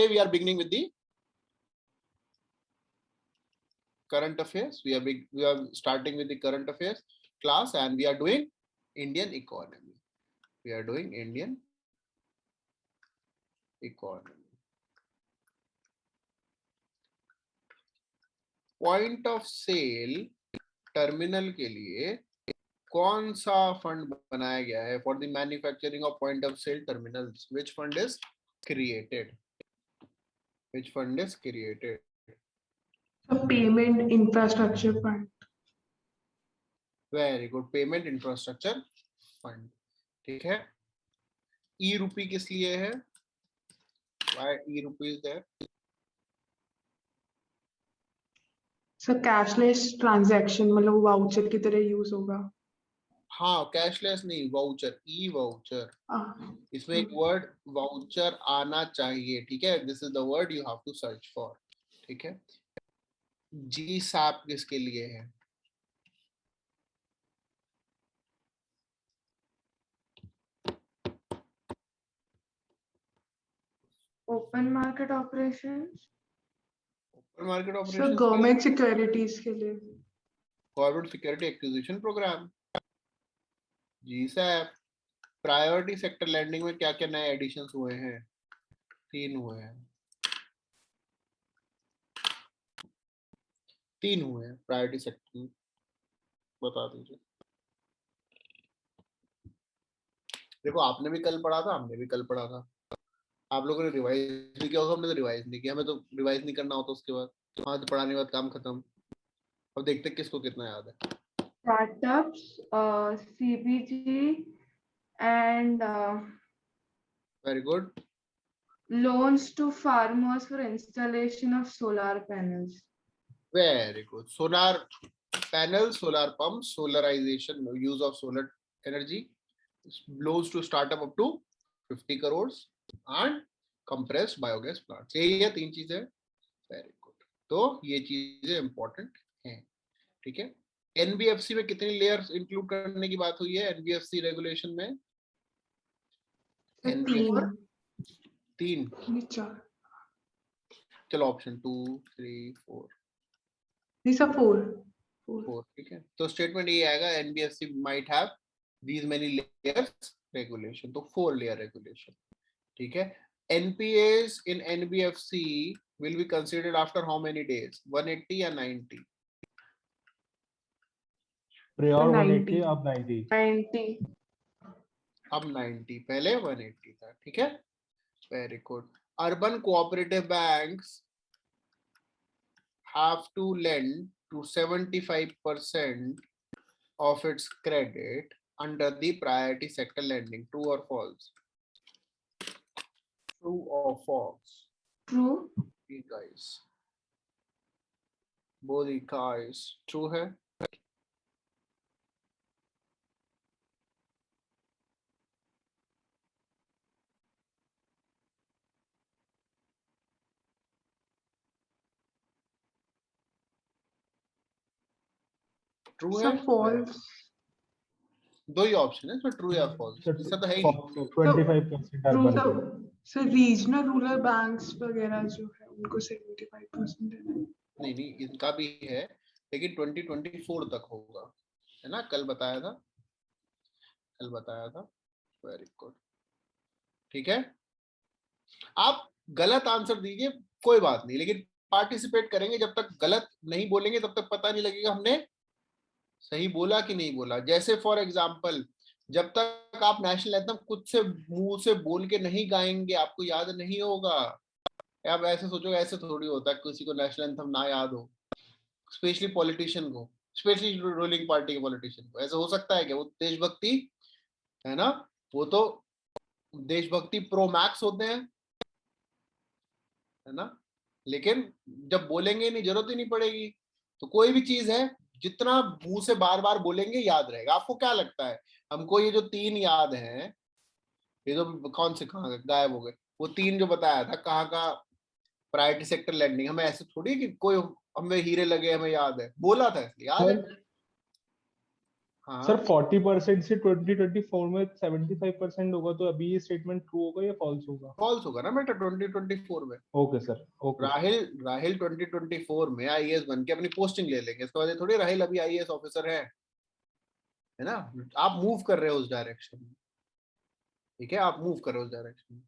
today we are beginning with the current affairs. We are starting with the current affairs class, and we are doing Indian economy. We are doing Indian economy. Point of sale terminal के लिए कौन सा fund बनाया गया है for the manufacturing of point of sale terminals? Which fund is created? Which fund is created? Payment infrastructure fund. Very good, payment infrastructure fund. ठीक है. ई रूपी किस लिए है? Why e rupee is there? Sir cashless transaction, मतलब voucher की तरह use होगा. हाँ, कैशलेस नहीं, वाउचर, ई वाउचर. इसमें एक वर्ड वाउचर आना चाहिए. ठीक है, this is the word you have to search for. ठीक है. जी सैप किसके लिए है? Open market operations. Market sir operation government securities के लिए. Government security acquisition programme. G SAP. Priority sector lending में क्या क्या नए एडिशंस हुए हैं? 3 हुए हैं. 3 हुए हैं प्रायोरिटी सेक्टर. बता दीजिए. देखो, आपने भी कल पढ़ा था, हमने भी कल पढ़ा था. आप लोगों ने रिवाइज भी किया होगा, हमने तो रिवाइज नहीं किया. हमें तो रिवाइज नहीं करना होता उसके बाद. हाँ, तो पढ़ाने के बाद काम खत्म. अब देखते हैं किसको कितना याद है. Startups, CBG and very good. loans to farmers for installation of solar panels. Very good. Solar panels, solar pumps, solarization, use of solar energy, loans to startup up to 50 crores and compressed biogas plants. यही है 3 चीजें. Very good. तो ये चीजें important हैं. ठीक है. NBFC में कितनी लेयर्स इंक्लूड करने की बात हुई है एनबीएफसी रेगुलेशन में? 3. चलो ऑप्शन 2, 3, 4. These are 4. ठीक है. तो स्टेटमेंट ये आएगा, NBFC might have these many layers regulation. तो 4 layer regulation. ठीक है. NPAs in NBFC will be considered after how many days? 180 या 90? Prior 180, अब 90. 90. अब 90, पहले 180 था. ठीक है. Very good. Urban cooperative banks have to lend to 75% of its credit under the priority sector lending. True or false? True or false? True. You guys. Both you guys. True है? True है? false. दो ही option है, तो true या false. इसका तो है ही नहीं. 25% urban. Sir regional rural banks वगैरह जो है उनको 75% देना है. नहीं, इनका भी है, लेकिन 2024 तक होगा, है ना. कल बताया था. Very good. ठीक है. आप गलत आंसर दीजिए, कोई बात नहीं, लेकिन पार्टिसिपेट करेंगे. जब तक गलत नहीं बोलेंगे तब तक पता नहीं लगेगा हमने सही बोला कि नहीं बोला. जैसे फॉर एग्जाम्पल, जब तक आप नेशनल एंथम खुद से मुंह से बोल के नहीं गाएंगे आपको याद नहीं होगा. आप ऐसे सोचो, ऐसे थोड़ी होता है किसी को नेशनल एंथम ना याद हो, स्पेशली पॉलिटिशियन को, स्पेशली रूलिंग पार्टी के पॉलिटिशियन को. ऐसे हो सकता है कि वो देशभक्ति है ना, वो तो देशभक्ति प्रो मैक्स होते हैं, है ना. लेकिन जब बोलेंगे नहीं, जरूरत ही नहीं पड़ेगी. तो कोई भी चीज है, जितना मुंह से बार बार बोलेंगे याद रहेगा. आपको क्या लगता है हमको ये जो 3 याद हैं, ये जो कौन से कहाँ गायब हो गए? वो 3 जो बताया था, कहाँ का प्रायोरिटी सेक्टर लैंडिंग. हमें ऐसे थोड़ी कि कोई हमें हीरे लगे हमें याद है, बोला था इसलिए याद है. हाँ सर 40% से 2024 में 75% होगा, तो अभी ये स्टेटमेंट ट्रू होगा या फॉल्स होगा? फॉल्स होगा ना बेटा 2024 में। Okay sir, okay. राहिल 2024 में आईएएस बन के अपनी पोस्टिंग ले लेंगे, इसके बाद थोड़ी राहिल अभी आईएएस ऑफिसर है ना। आप मूव कर रहे हो उस डायरेक्शन में, ठीक है, आप मूव कर रहे हो उस डायरेक्शन में,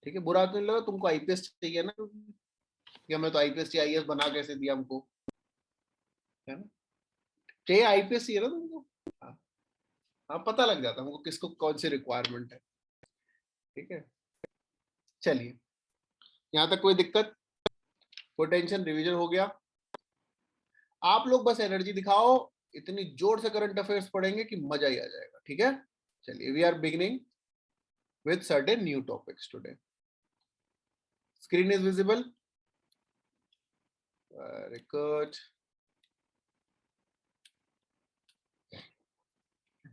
ठीक है। बुरा तो नहीं लगा तुमको आईपीएस चाहिए ना, कि हमें तो आईपीएस चाहिए, आईएएस बना कैसे दिया हमको, है ना। चाहिए आईपीएस चाहिए ना तुमको, हाँ हाँ, पता लग जाता हमको किसको कौन सी रिक्वायरमेंट है, ठीक है। चलिए, यहाँ तक कोई दिक्कत, कोई टेंशन, रिवीजन हो गया। आप लोग बस एनर्जी दिखाओ, इतनी जोर से करंट अफेयर्स पढ़ेंगे कि मजा ही आ जाएगा, ठीक है। चलिए, we are beginning with certain new topics today. Screen is visible. Very good.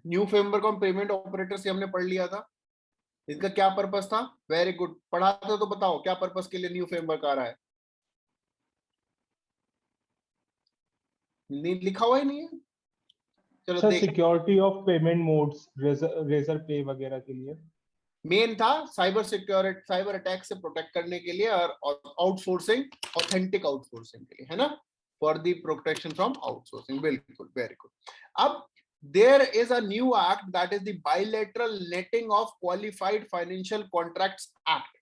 New framework on payment operator से हमने पढ़ लिया था, इसका क्या पर्पस था। वेरी गुड, पढ़ाते तो बताओ क्या पर्पस के लिए न्यू फ्रेमवर्क आ रहा है। नहीं लिखा हुआ ही नहीं है, चलो सर देख। Security of payment modes, Razorpay वगैरह के लिए। मेन था साइबर सिक्योरिटी, साइबर अटैक से प्रोटेक्ट करने के लिए, और आउटसोर्सिंग, ऑथेंटिक आउटसोर्सिंग के लिए, है ना, for the protection from outsourcing. बिल्कुल, वेरी गुड। अब there is a new act, that is the Bilateral Netting of Qualified Financial Contracts Act.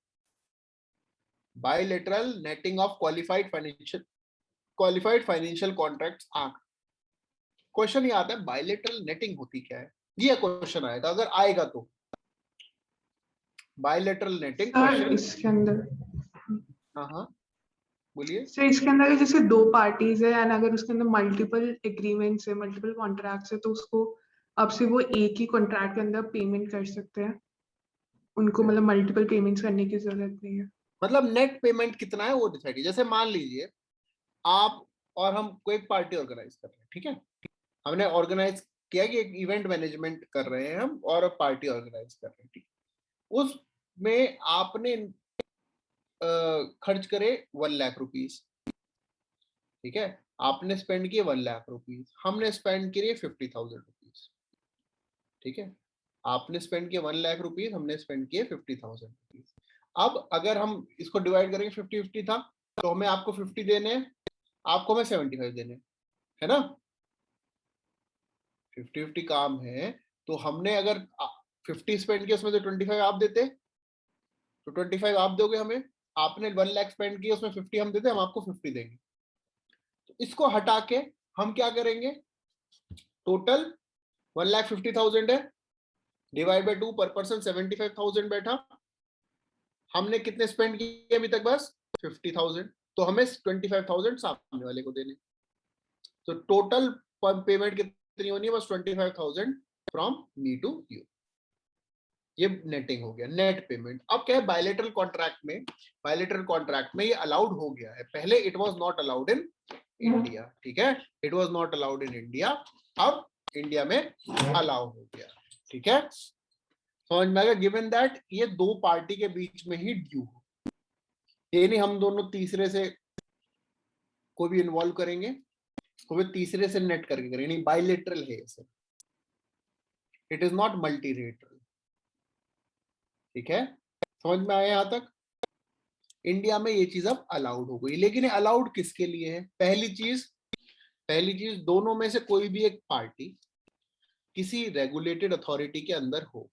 Bilateral Netting of Qualified Financial Contracts Act. Question ये आता है bilateral netting होती क्या है, ये question आएगा अगर आएगा तो। बायलेटरल नेटिंग सर इसके अंदर, हाँ हाँ बोलिए। सर इसके अंदर जैसे दो पार्टीज है एंड अगर उसके अंदर मल्टीपल एग्रीमेंट्स है, मल्टीपल कॉन्ट्रैक्ट्स है, तो उसको अब से वो एक ही कॉन्ट्रैक्ट के अंदर पेमेंट कर सकते हैं, उनको मतलब मल्टीपल पेमेंट्स करने की जरूरत नहीं है। मतलब नेट पेमेंट कितना है वो डिसाइड, जैसे मान लीजिए आप और हम कोई पार्टी ऑर्गेनाइज कर रहे हैं, ठीक है, हमने ऑर्गेनाइज किया कि एक इवेंट मैनेजमेंट कर रहे हैं हम और पार्टी ऑर्गेनाइज कर रहे हैं, ठीक। उसमें आपने खर्च करे 1 लाख रुपीस, ठीक है, आपने स्पेंड किए 1 लाख रुपीस, हमने स्पेंड किए 50,000 रुपीस, ठीक है। आपने स्पेंड किए 1 लाख रुपीस, हमने स्पेंड किए 50,000 रुपीस। अब अगर हम इसको डिवाइड करेंगे, 50-50 था, तो हमें आपको 50 देने, आपको हमें 75 देने, है ना। 50-50 काम है, तो हमने अगर 50 स्पेंड किया उसमें से 25 आप देते, तो 25 आप दोगे हमें, आपने 1 लाख स्पेंड किया उसमें 50 हम देते, हम आपको 50 देंगे। तो इसको हटा के हम क्या करेंगे, टोटल 1,50,000 है, डिवाइड बाय 2, पर पर्सन 75,000 बैठा, हमने कितने स्पेंड किए अभी तक, बस 50,000, तो हमें 25,000 सामने वाले को देने। तो टोटल पेमेंट कितनी होनी है, बस 25,000 फ्रॉम मी टू यू। ये नेटिंग हो गया, नेट पेमेंट। अब क्या है, बायलेटरल कॉन्ट्रैक्ट में ये अलाउड हो गया है, पहले it was not allowed in India, ठीक है, it was not allowed in India, अब इंडिया में अलाउ हो गया, ठीक है। समझ में आ गया, गिवन दैट ये दो पार्टी के बीच में ही ड्यू हो, ये नहीं हम दोनों तीसरे से को भी इन्वॉल्व करेंगे, को भी तीसरे से नेट करके करेंगे, नहीं, बायलेटरल है ये, इट इज नॉट मल्टीलेटरल, ठीक है। समझ में आया यहां तक। इंडिया में ये चीज अब अलाउड हो गई, लेकिन अलाउड किसके लिए है, पहली चीज दोनों में से कोई भी एक पार्टी किसी रेगुलेटेड अथॉरिटी के अंदर हो,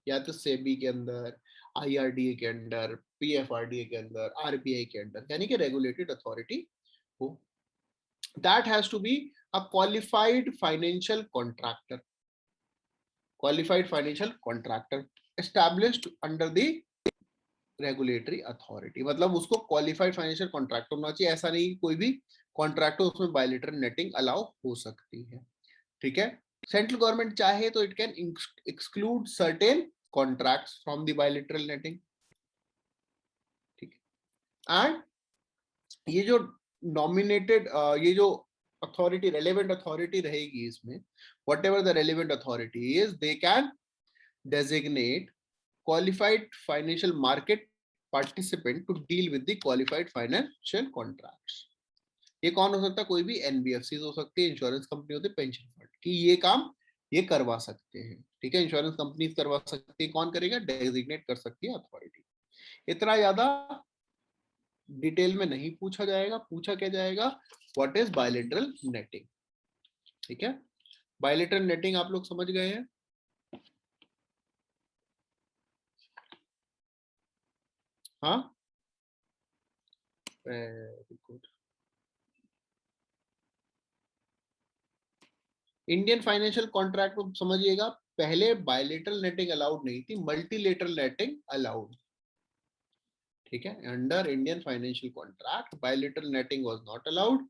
या तो सेबी के अंदर, आईआरडीए के अंदर, पीएफआरडीए के अंदर, आरबीआई के अंदर, यानी कि रेगुलेटेड अथॉरिटी हो। That has to be a qualified financial contractor, established under the regulatory authority. मतलब उसको क्वालिफाइड फाइनेंशियल कॉन्ट्रैक्टर होना चाहिए, ऐसा नहीं कोई भी कॉन्ट्रैक्टर उसमें बायलेटरल नेटिंग अलाउ हो सकती है, ठीक है। सेंट्रल गवर्नमेंट चाहे तो it can exclude certain contracts from the bilateral netting, ठीक है। एंड ये जो नॉमिनेटेड ये जो अथॉरिटी, रेलेवेंट अथॉरिटी रहेगी इसमें, whatever the relevant authority is, they can designate qualified financial market participant to deal with the qualified financial contracts। ये कौन हो सकता है, कोई भी एनबीएफसी हो सकती है, इंश्योरेंस कंपनी होती है, पेंशन फंड, की ये काम ये करवा सकते हैं, ठीक है। इंश्योरेंस कंपनीज करवा सकती है, कौन करेगा, डेजिग्नेट कर सकती है अथॉरिटी। इतना ज्यादा डिटेल में नहीं पूछा जाएगा, पूछा क्या जाएगा, व्हाट इज बायलैटरल नेटिंग, ठीक है। बायलैटरल नेटिंग आप लोग समझ गए हैं, हाँ, very good. Indian financial contract को समझिएगा, पहले बायलैटरल नेटिंग अलाउड नहीं थी, मल्टीलेटरल नेटिंग अलाउड, ठीक है। Under Indian financial contract bilateral netting was not allowed,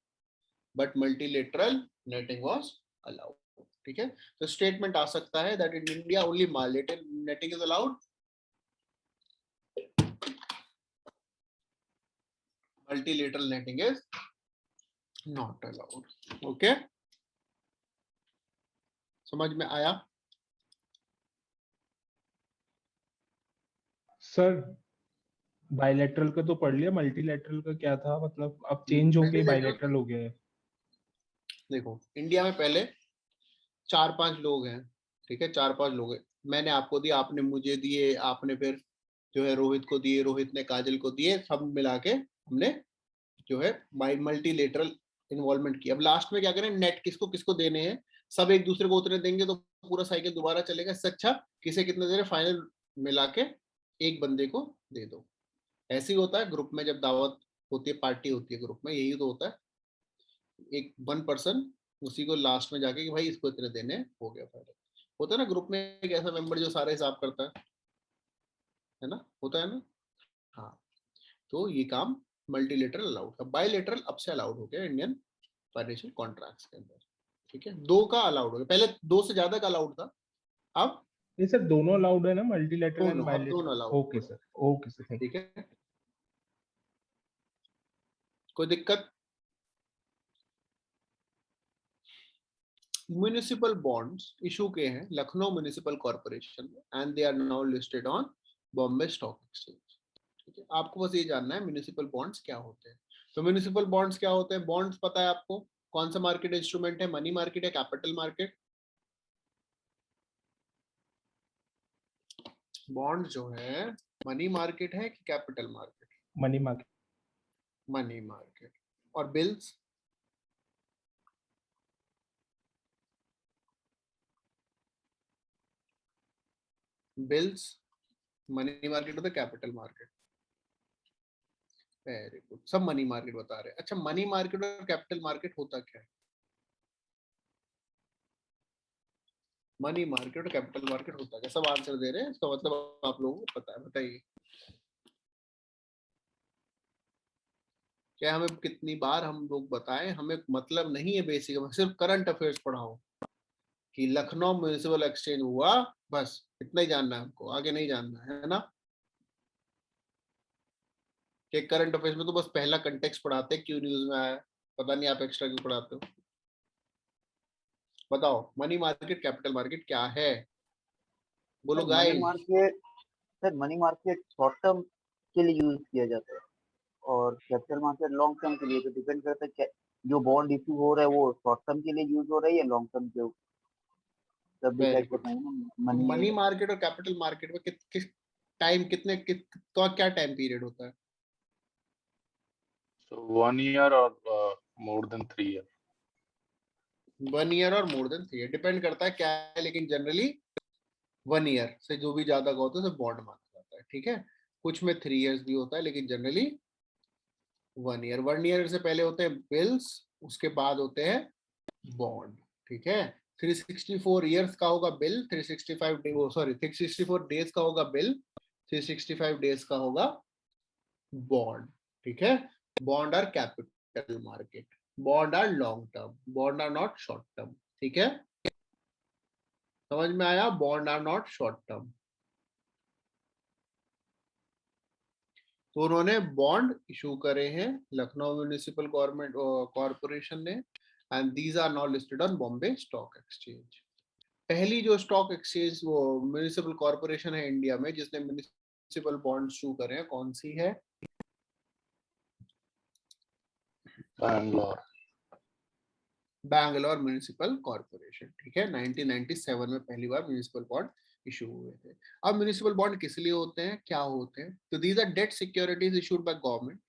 but multilateral netting was allowed, ठीक है। तो स्टेटमेंट आ सकता है that in India only bilateral netting is allowed, multilateral netting is not allowed, okay। समझ में आया सर? बायलैटरल का तो पढ़ लिया, मल्टीलैटरल का क्या था, मतलब अब चेंज होके बायलैटरल हो गया है। देखो इंडिया में पहले 4-5 लोग हैं, ठीक है, 4-5 लोग हैं, मैंने आपको दिया, आपने मुझे दिए, आपने फिर जो है रोहित को दिए, रोहित ने काजल को दिए, सब मिला के हमने जो है बाई मल्टीलेटरल इन्वॉल्वमेंट किया। अब लास्ट में क्या करें, नेट किसको किसको देने हैं, सब एक दूसरे को उतने देंगे तो पूरा साइकिल दोबारा चलेगा, इससे अच्छा किसे कितने दे रहे फाइनल मिला के एक बंदे को दे दो। ऐसे ही होता है ग्रुप में, जब दावत होती है, पार्टी होती है ग्रुप में, यही तो होता है, एक 1 पर्सन उसी को लास्ट में जाके कि भाई इसको इतने देने, हो गया फाइनल। होता है ना ग्रुप में एक ऐसा मेंबर जो सारा हिसाब करता है ना, होता है ना, हाँ। तो ये काम मल्टीलेटरल अलाउड था, बायलेटरल अब से अलाउड हो गया इंडियन फाइनेंशियल कॉन्ट्रैक्ट्स के अंदर, ठीक है। 2 का अलाउड हो गया, पहले 2 से ज्यादा का अलाउड था, अब ये सर दोनों अलाउड है ना, मल्टीलैटरल एंड दोनों, अब दोनों bilateral? Allowed, okay sir, okay sir, thank ठीक है। कोई दिक्कत? म्युनिसिपल बॉन्ड्स इशू के हैं लखनऊ म्युनिसिपल कॉर्पोरेशन में, and they are now listed on Bombay stock exchange, ठीक है। आपको बस ये जानना है म्युनिसिपल बॉन्ड्स क्या होते हैं। तो म्युनिसिपल बॉन्ड्स क्या होते हैं, बॉन्ड्स पता है आपको, कौन सा मार्केट इंस्ट्रूमेंट है, मनी मार्केट है, कैपिटल मार्केट। बॉन्ड जो है मनी मार्केट है कि capital market? Money market. Money market. और बिल्स? बिल्स मनी मार्केट होता है, कैपिटल मार्केट? वेरी गुड, सब मनी मार्केट बता रहे हैं। अच्छा, मनी मार्केट और कैपिटल मार्केट होता क्या है? मनी मार्केट और कैपिटल मार्केट होता क्या, सब आंसर दे रहे हैं, इसका मतलब आप लोगों को पता है, बताइए। क्या हमें कितनी बार हम लोग बताएं, हमें मतलब नहीं है बेसिक, सिर्फ करंट अफेयर्स पढ़ाओ कि लखनऊ म्युनिसिपल एक्सचेंज हुआ, बस इतना ही जानना है हमको, आगे नहीं जानना है ना। कि करंट अफेयर्स में तो बस पहला कंटेक्स्ट पढ़ाते हैं, क्यों न्यूज में आया, पता नहीं आप एक्स्ट्रा क्यों पढ़ाते हो। बताओ मनी मार्केट कैपिटल मार्केट क्या है, बोलो sir money guys. Market, sir money market short term के लिए यूज किया जाता है और कैपिटल मार्केट लॉन्ग टर्म के लिए। तो डिपेंड करता है क्या जो बॉन्ड इशू हो रहा है वो शॉर्ट टर्म के लिए यूज हो रहा है या लॉन्ग टर्म के, तब वेरी डिसाइड गुड। करना है ना तो मनी मनी मार्केट और कैपिटल मार्केट में किस टाइम, कितने क्या टाइम पीरियड होता है? So 1 year or more than 3 year. 1 year और मोर देन 3 ईयर, डिपेंड करता है क्या है, लेकिन जनरली 1 ईयर से जो भी ज्यादा का होता है उसे बॉन्ड माना जाता है, ठीक है। कुछ में 3 इयर्स भी होता है, लेकिन जनरली 1 ईयर। 1 ईयर से पहले होते हैं बिल्स, उसके बाद होते हैं बॉन्ड, ठीक है। 364 ईयर्स का होगा बिल, 365 डे, सॉरी 364 डेज का होगा बिल, 365 डेज का होगा बॉन्ड, ठीक है। Bond are capital market, bond are long term, bond are not short term, ठीक है। समझ में आया, bond are not short term. तो उन्होंने बॉन्ड इशू करे हैं लखनऊ म्युनिसिपल गवर्नमेंट कॉर्पोरेशन ने, and these are now listed on Bombay stock exchange. पहली जो स्टॉक एक्सचेंज वो म्युनिसिपल कॉर्पोरेशन है इंडिया में जिसने म्युनिसिपल बॉन्ड इशू करे हैं, कौन सी है? Bangalore. बैंगलोर म्युनिसिपल कॉर्पोरेशन, ठीक है। 1997 में पहली बार म्युनिसिपल बॉन्ड इशू हुए थे। अब म्युनिसिपल बॉन्ड किस लिए होते हैं, क्या होते हैं? तो these are debt securities issued by government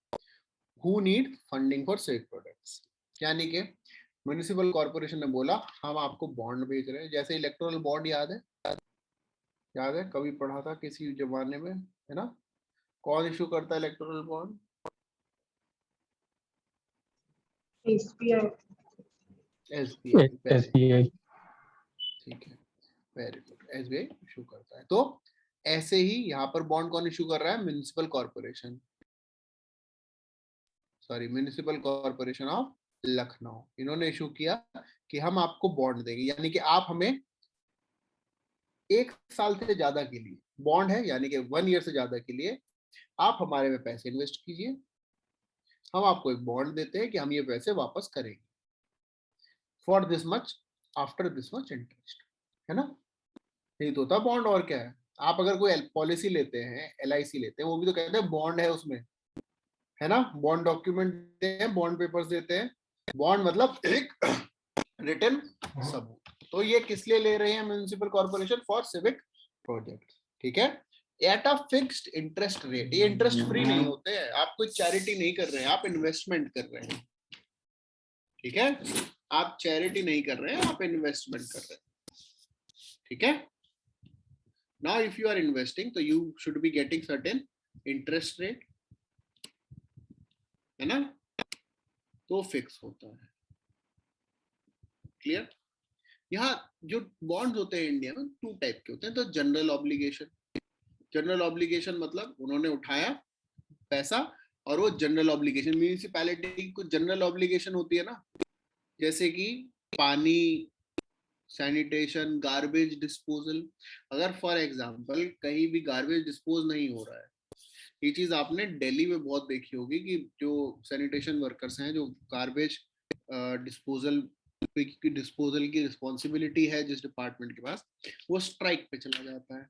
who need funding for civic products. यानी कि म्युनिसिपल कॉर्पोरेशन ने बोला हम आपको बॉन्ड भेज रहे हैं, जैसे इलेक्टोरल बॉन्ड याद है कभी पढ़ा था किसी जमाने में, है ना? कौन इशू करता है इलेक्टोरल बॉन्ड? SBI। SBI। ठीक है, वेरी गुड, SBI इशू करता है। तो ऐसे ही यहाँ पर बॉन्ड कौन इशू कर रहा है? Municipal corporation, sorry municipal corporation of Lucknow. इन्होंने इशू किया कि हम आपको बॉन्ड देंगे, यानी कि आप हमें 1 साल से ज्यादा के लिए बॉन्ड है, यानी कि 1 ईयर से ज्यादा के लिए आप हमारे में पैसे इन्वेस्ट कीजिए, हम आपको एक बॉन्ड देते हैं कि हम ये पैसे वापस करेंगे for this much after this much interest, है ना? यही तो होता बॉन्ड, और क्या है? आप अगर कोई पॉलिसी लेते हैं, LIC लेते हैं, वो भी तो कहते हैं बॉन्ड है उसमें, है ना? बॉन्ड डॉक्यूमेंट देते हैं, बॉन्ड पेपर्स देते हैं। बॉन्ड मतलब एक रिटन सबूत। तो ये किस लिए ले रहे हैं municipal corporation? For civic project, ठीक है, at a fixed interest rate. ये इंटरेस्ट फ्री नहीं होते हैं, आप कोई चैरिटी नहीं कर रहे हैं, आप इन्वेस्टमेंट कर रहे हैं, ठीक है? आप चैरिटी नहीं कर रहे हैं, आप इन्वेस्टमेंट कर रहे हैं, ठीक है? Now if you are investing तो you should be getting certain interest rate, है ना? तो फिक्स होता है, क्लियर? यहाँ जो बॉन्ड्स होते हैं इंडिया में 2 टाइप के होते हैं। तो जनरल ऑब्लिगेशन, जनरल ऑब्लिगेशन मतलब उन्होंने उठाया पैसा, और वो जनरल ऑब्लिगेशन, म्यूनिसिपैलिटी की कुछ जनरल ऑब्लिगेशन होती है ना, जैसे कि पानी, सैनिटेशन, गार्बेज डिस्पोजल। अगर फॉर एग्जांपल कहीं भी गार्बेज डिस्पोज नहीं हो रहा है, ये चीज आपने दिल्ली में बहुत देखी होगी कि जो सैनिटेशन वर्कर्स हैं, जो गार्बेज डिस्पोजल की रिस्पॉन्सिबिलिटी है जिस डिपार्टमेंट के पास, वो स्ट्राइक पे चला जाता है,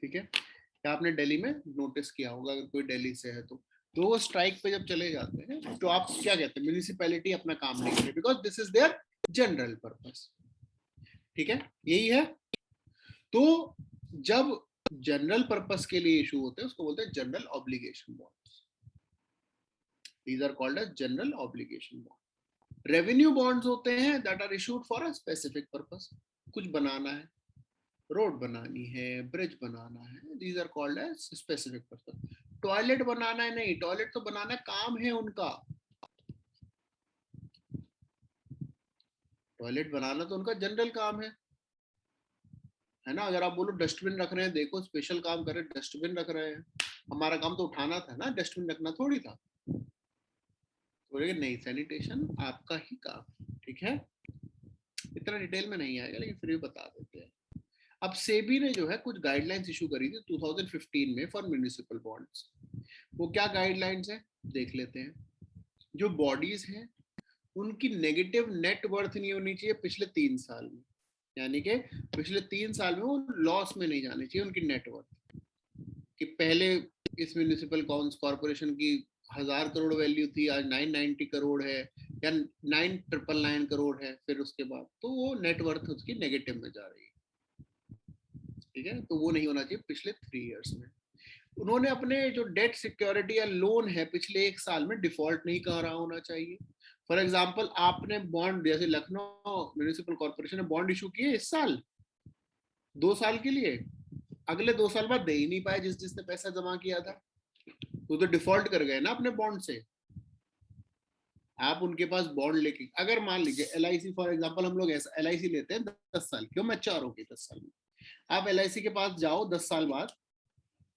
ठीक है? क्या आपने दिल्ली में नोटिस किया होगा अगर कोई दिल्ली से है तो वो स्ट्राइक पे जब चले जाते हैं तो आप क्या कहते हैं? म्युनिसिपैलिटी अपना काम नहीं करे, because this is their general purpose, ठीक है? यही है। तो जब जनरल पर्पस के लिए इशू होते हैं उसको बोलते हैं general obligation bonds. These are called as general obligation bond. Revenue bonds होते हैं that are issued for a specific purpose. कुछ बनाना है, रोड बनानी है, ब्रिज बनाना है, these are called as specific purpose. Toilet बनाना है, नहीं, टॉयलेट तो बनाना काम है उनका, टॉयलेट बनाना तो उनका जनरल काम है ना? अगर आप बोलो डस्टबिन रख रहे हैं, देखो स्पेशल काम कर रहे हैं, डस्टबिन रख रहे हैं, हमारा काम तो उठाना था ना, डस्टबिन रखना थोड़ी था। बोलेंगे नहीं, सैनिटेशन आपका ही काम, ठीक है? इतना डिटेल में नहीं आएगा लेकिन फिर भी बता देते हैं। अब सेबी ने जो है कुछ गाइडलाइंस इशू करी थी 2015 में फॉर म्युनिसिपल बॉन्ड्स। वो क्या गाइडलाइंस है देख लेते हैं। जो बॉडीज हैं उनकी नेगेटिव नेट वर्थ नहीं होनी चाहिए पिछले 3 साल में, यानी कि पिछले 3 साल में वो लॉस में नहीं जानी चाहिए उनकी नेटवर्थ। कि पहले इस म्युनिसिपल कॉर्पोरेशन की 1000 करोड़ वैल्यू थी, आज 990 करोड़ है या 9999 करोड़ है, फिर उसके बाद तो वो नेटवर्थ उसकी नेगेटिव में जा रही है, ठीक है? तो वो नहीं होना चाहिए पिछले 3 इयर्स में। उन्होंने अपने जो डेट सिक्योरिटी या लोन है पिछले 1 साल में डिफॉल्ट नहीं कर रहा होना चाहिए। फॉर एग्जाम्पल आपने बॉन्ड, जैसे लखनऊ म्युनिसिपल कॉर्पोरेशन ने बॉन्ड इशू किए इस साल 2 साल के लिए, अगले 2 साल बाद दे ही नहीं पाए जिसने पैसा जमा किया था, वो तो डिफॉल्ट कर गए ना अपने बॉन्ड से। आप उनके पास बॉन्ड लेके, अगर मान लीजिए LIC फॉर एग्जांपल, हम लोग ऐसा LIC लेते हैं 10 साल, क्यों मैच्योर होगी 10 साल में, आप LIC के पास जाओ 10 साल बाद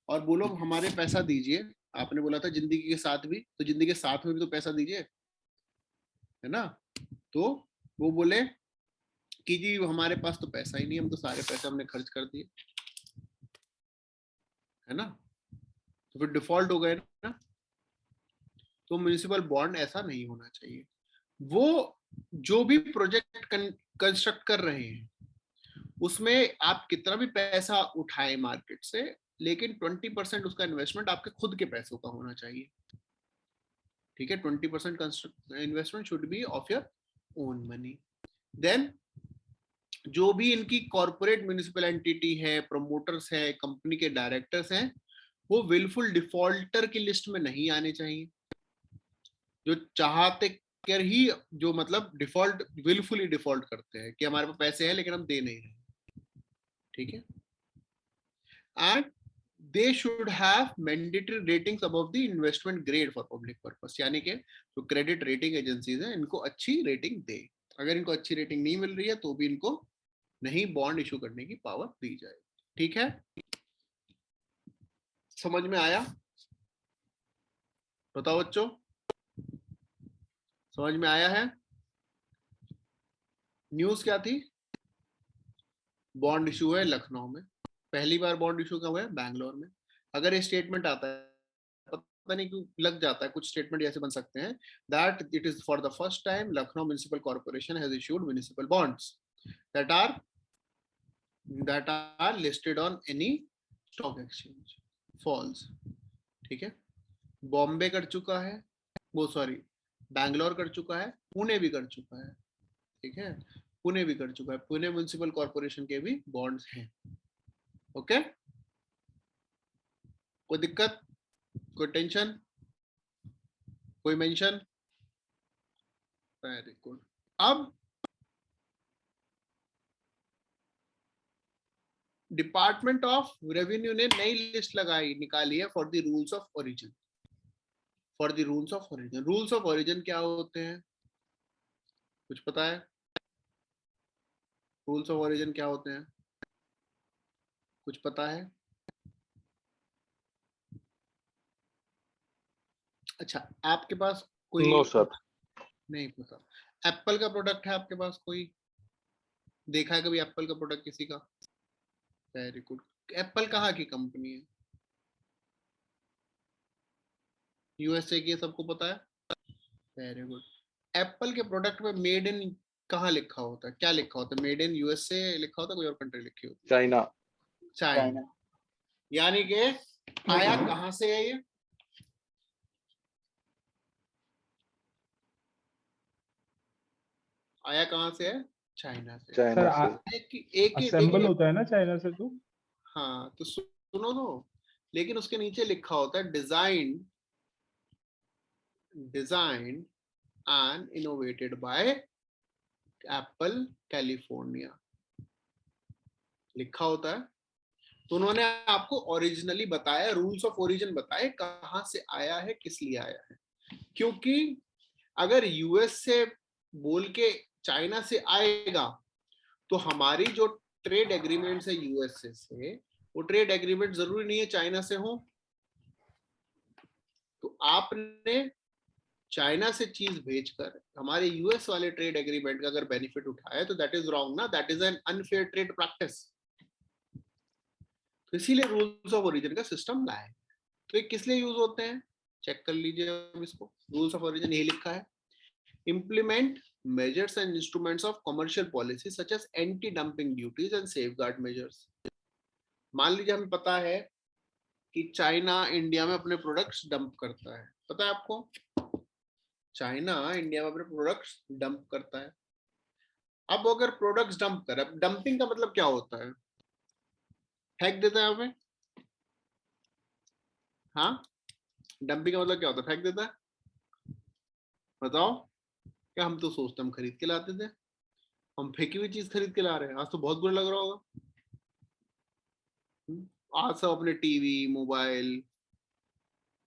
और बोलो हमारे पैसा दीजिए, आपने बोला था जिंदगी के साथ भी, तो जिंदगी के साथ में भी तो पैसा दीजिए, है ना? तो वो बोले कि जी हमारे पास तो पैसा ही नहीं, हम तो सारे पैसे हमने खर्च कर दिए, है ना? तो फिर डिफॉल्ट हो गए ना। तो म्युनिसिपल बॉन्ड ऐसा नहीं होना चाहिए। वो जो भी प्रोजेक्ट कंस्ट्रक्ट कर रहे हैं उसमें आप कितना भी पैसा उठाए मार्केट से, लेकिन 20% उसका इन्वेस्टमेंट आपके खुद के पैसों का होना चाहिए, ठीक है? 20% investment should be of your own money. Then जो भी इनकी कॉर्पोरेट म्युनिसिपल एंटिटी है, प्रमोटर्स है, कंपनी के डायरेक्टर्स हैं, वो विलफुल डिफॉल्टर की लिस्ट में नहीं आने चाहिए। जो चाहते कर ही, जो मतलब डिफॉल्ट, विलफुली डिफॉल्ट करते हैं कि हमारे पास पैसे हैं लेकिन हम दे नहीं रहे, ठीक है। And they should have mandatory ratings above the investment grade for public purpose, यानी कि जो क्रेडिट रेटिंग एजेंसीज हैं इनको अच्छी रेटिंग दे। अगर इनको अच्छी रेटिंग नहीं मिल रही है तो भी इनको नहीं बॉन्ड इशू करने की पावर दी जाएगी, ठीक है। समझ में आया? बताओ बच्चों, समझ में आया है? न्यूज क्या थी? बॉन्ड इशू है लखनऊ में, पहली बार बॉन्ड इशू कब है? बैंगलोर में। अगर ये स्टेटमेंट आता है, पता नहीं क्यों लग जाता है, कुछ स्टेटमेंट ऐसे बन सकते हैं that it is for the first time Lucknow municipal corporation has issued municipal bonds that are listed on any stock exchange, false, ठीक है। बॉम्बे कर चुका है, वो सॉरी बैंगलोर कर चुका है, पुणे भी कर चुका है, ठीक है, पुणे भी कर चुका है, पुणे म्युनिसिपल कॉर्पोरेशन के भी बॉन्ड्स हैं, ओके। कोई दिक्कत, कोई टेंशन, कोई मेंशन? Very good. अब डिपार्टमेंट ऑफ रेवेन्यू ने नई लिस्ट निकाली है for the rules of origin. For the rules of origin, rules of origin क्या होते हैं? कुछ पता है? रूल्स ऑफ ओरिजिन क्या होते हैं? कुछ पता है? अच्छा, आपके पास कोई नो सर। नहीं पता? एप्पल का प्रोडक्ट है आपके पास कोई? देखा है कभी एप्पल का प्रोडक्ट किसी का? Very good. एप्पल कहाँ की कंपनी है? यूएसए की, सबको पता है? Very good. एप्पल के प्रोडक्ट में मेड इन कहाँ लिखा होता है? क्या लिखा होता है? मेड इन यूएसए लिखा होता है, कोई और कंट्री लिखी होती है? चाइना। चाइना। यानी कि आया कहाँ से है ये? आया कहाँ से है? चाइना से। चाइना से। एक असेंबल देखिए, होता है ना चाइना से तो। हाँ तो सुनो तो, लेकिन उसके नीचे लिखा होता है design and innovated bye Apple California, लिखा होता है। तो उन्होंने आपको ओरिजिनली बताया, रूल्स ऑफ ओरिजिन बताए, कहां से आया है, किस लिए आया है। क्योंकि अगर यूएस से बोल के चाइना से आएगा तो हमारी जो ट्रेड एग्रीमेंट है यूएस से, वो ट्रेड एग्रीमेंट जरूरी नहीं है चाइना से हो। तो आपने चाइना से चीज भेजकर हमारे यूएस वाले ट्रेड एग्रीमेंट का अगर बेनिफिट उठाया तो दैट इज रॉन्ग ना, that is an unfair trade practice. तो इसीलिए रूल्स ऑफ ओरिजिन का सिस्टम लाए। तो ये किस लिए यूज होते हैं, चेक कर लीजिए अब इसको। रूल्स ऑफ ओरिजिन यही लिखा है, implement measures and instruments of commercial policy such as anti-dumping duties and safeguard measures। मान लीजिए हमें पता है कि चाइना इंडिया में अपने प्रोडक्ट्स डंप करता है, पता है आपको? चाइना इंडिया में अपने प्रोडक्ट्स डंप करता है। अब अगर प्रोडक्ट्स डंप कर, डंपिंग का मतलब क्या होता है? फेंक देता है हमें। हाँ, डंपिंग का मतलब क्या होता है? फेंक देता है। बताओ, क्या हम तो सोचते हम खरीद के लाते थे, हम फेंकी हुई चीज खरीद के ला रहे हैं। आज तो बहुत बुरा लग रहा होगा। आज सब अपने टीवी, मोबाइल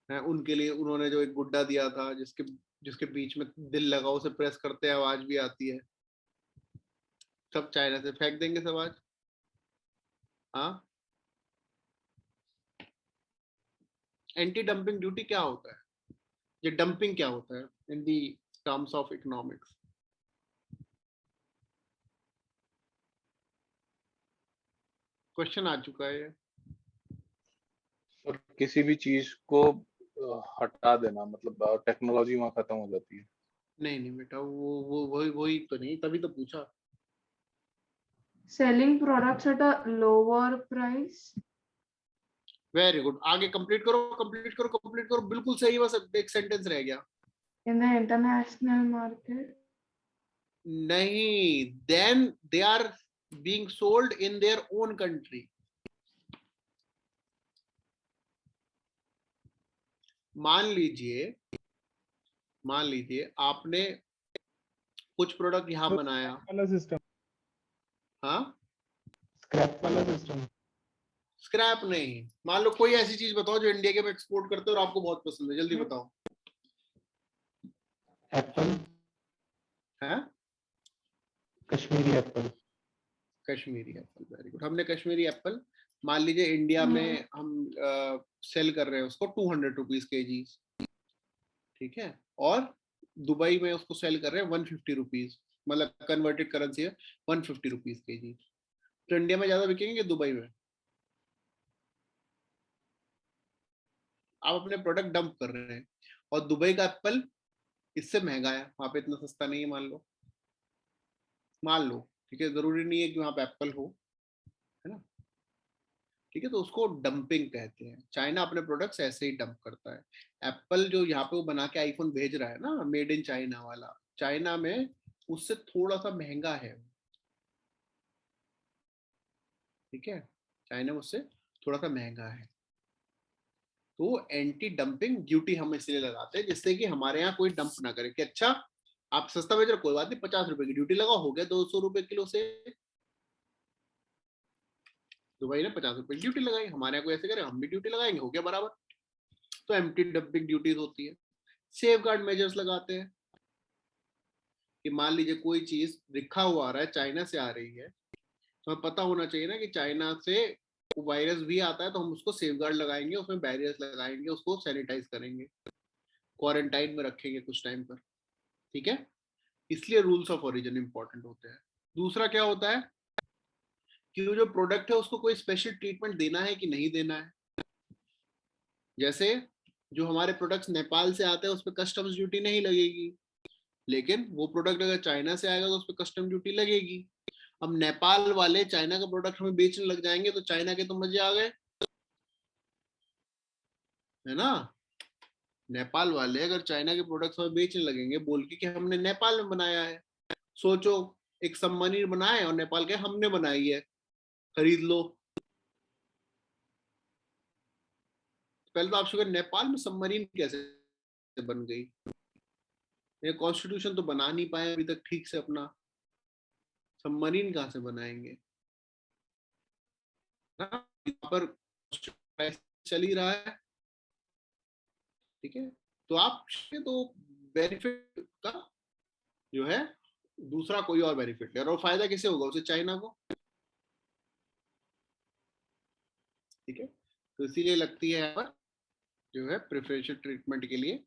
है, उनके लिए उन्होंने जो एक गुड्डा दिया था जिसके जिसके बीच में दिल लगा, उसे प्रेस करते हैं आवाज भी आती है, सब चाइना से फेंक देंगे सब आज। हाँ, एंटी डंपिंग ड्यूटी क्या होता है? ये डंपिंग क्या होता है in the terms of economics? Question आ चुका है। और किसी भी चीज को हटा देना, मतलब टेक्नोलॉजी वहां खत्म हो जाती है। नहीं नहीं बेटा, वो वही तो नहीं, तभी तो पूछा। Selling products at a lower price very good, आगे कंप्लीट करो कंप्लीट करो कंप्लीट करो, बिल्कुल सही, बस एक सेंटेंस रह गया। in the international market नहीं, then they are being sold in their own country. मान लीजिए आपने कुछ प्रोडक्ट यहाँ बनाया, वाला सिस्टम, हाँ स्क्रैप वाला सिस्टम। स्क्रैप नहीं, मान लो कोई ऐसी चीज बताओ जो इंडिया के में एक्सपोर्ट करते हो और आपको बहुत पसंद है, जल्दी बताओ। एप्पल, है Kashmiri Apple. Kashmiri Apple, very good. हमने कश्मीरी एप्पल मान लीजिए इंडिया में हम सेल कर रहे हैं उसको 200 रुपीज केजी, ठीक है, और दुबई में उसको सेल कर रहे हैं 150 रुपीज, मतलब कन्वर्टेड करेंसी है 150 रुपीज केजी। तो इंडिया में ज्यादा बिकेंगे कि दुबई में? आप अपने प्रोडक्ट डंप कर रहे हैं और दुबई का एप्पल इससे महंगा है, वहां पे इतना सस्ता नहीं है, मान लो, ठीक है, जरूरी नहीं है कि वहां पे एप्पल हो, है ना, ठीक है, तो उसको डंपिंग कहते हैं। चाइना अपने प्रोडक्ट्स ऐसे ही डंप करता है। एप्पल जो यहाँ पे वो बना के आईफोन भेज रहा है ना, मेड इन चाइना वाला, चाइना में उससे थोड़ा सा महंगा है, ठीक है, चाइना में उससे थोड़ा सा महंगा है। तो एंटी डंपिंग ड्यूटी हम इसलिए लगाते हैं जिससे कि हमारे यहाँ कोई डंप ना करे, कि अच्छा आप सस्ता बेच रहे हो कोई बात नहीं, 50 रुपए की ड्यूटी लगाओ, हो गया 200 रुपए किलो से। दुबई ने 50 रुपए की ड्यूटी लगाई, हमारे यहाँ कोई ऐसे करे, हम भी ड्यूटी लगाएंगे, हो गया बराबर। तो एंटी डंपिंग ड्यूटीज होती है। सेफ गार्ड मेजर्स लगाते हैं कि मान लीजिए कोई चीज लिखा हुआ आ रहा है चाइना से आ रही है, तो हमें पता होना चाहिए ना कि चाइना से वायरस भी आता है, तो हम उसको सेफ गार्ड लगाएंगे, उसमें बैरियर्स लगाएंगे, उसको सैनिटाइज करेंगे, क्वारंटाइन में रखेंगे कुछ टाइम पर, ठीक है। इसलिए रूल्स ऑफ ओरिजिन इंपॉर्टेंट होते हैं। दूसरा क्या होता है कि जो प्रोडक्ट है उसको कोई स्पेशल ट्रीटमेंट देना है कि नहीं देना है। जैसे जो हमारे प्रोडक्ट्स नेपाल से आते हैं उस पर कस्टम्स ड्यूटी नहीं लगेगी, लेकिन वो प्रोडक्ट अगर चाइना से आएगा तो उस पर कस्टम ड्यूटी लगेगी। अब नेपाल वाले चाइना का प्रोडक्ट हमें बेचने लग जाएंगे तो चाइना के तो मजे आ गए, है ना। नेपाल वाले अगर चाइना के प्रोडक्ट्स हमें बेचने लगेंगे बोल के कि हमने नेपाल में बनाया है, सोचो एक सबमरीन बनाए और नेपाल के हमने बनाई है, खरीद लो। पहले तो आप शुक्र, नेपाल में सबमरीन कैसे बन गई? ये कॉन्स्टिट्यूशन तो बना नहीं पाए अभी तक ठीक से अपना, सबमरीन कहां से बनाएंगे ना? यहाँ पर चल ही रहा है, ठीक है। तो आप तो बेनिफिट का जो है दूसरा कोई और बेनिफिट ले, और फायदा किसे होगा? उसे चाइना को, ठीक है। तो इसीलिए लगती है यहाँ पर जो है प्रेफरेंशियल ट्रीटमेंट के लिए,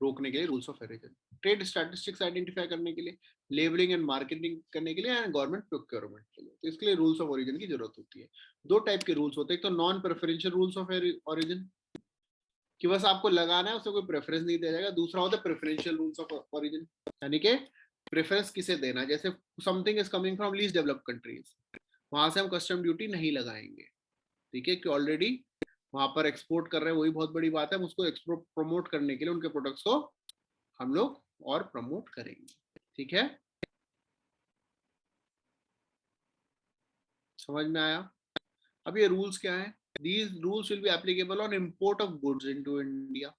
रोकने के लिए rules of origin, trade statistics identify करने के लिए, लेबलिंग एंड मार्केटिंग करने के लिए, एंड गवर्नमेंट प्रोक्योरमेंट के लिए। तो इसके लिए रूल्स ऑफ ओरिजिन की जरूरत होती है। दो टाइप के रूल्स होते हैं, एक तो non preferential rules of origin कि बस आपको लगाना है, उससे कोई प्रेफरेंस नहीं दिया जाएगा। दूसरा होता है प्रेफरेंशियल रूल्स ऑफ ओरिजिन, यानी कि प्रेफरेंस किसे देना, जैसे something is coming from least developed countries, वहां से हम कस्टम ड्यूटी नहीं लगाएंगे, ठीक है, कि ऑलरेडी वहां पर एक्सपोर्ट कर रहे हैं, वही बहुत बड़ी बात है। हम उसको एक्सपोर्ट प्रमोट करने के लिए उनके प्रोडक्ट्स को हम लोग और प्रमोट करेंगे, ठीक है, समझ में आया? अब ये रूल्स क्या है? These rules will be applicable on import of goods into India.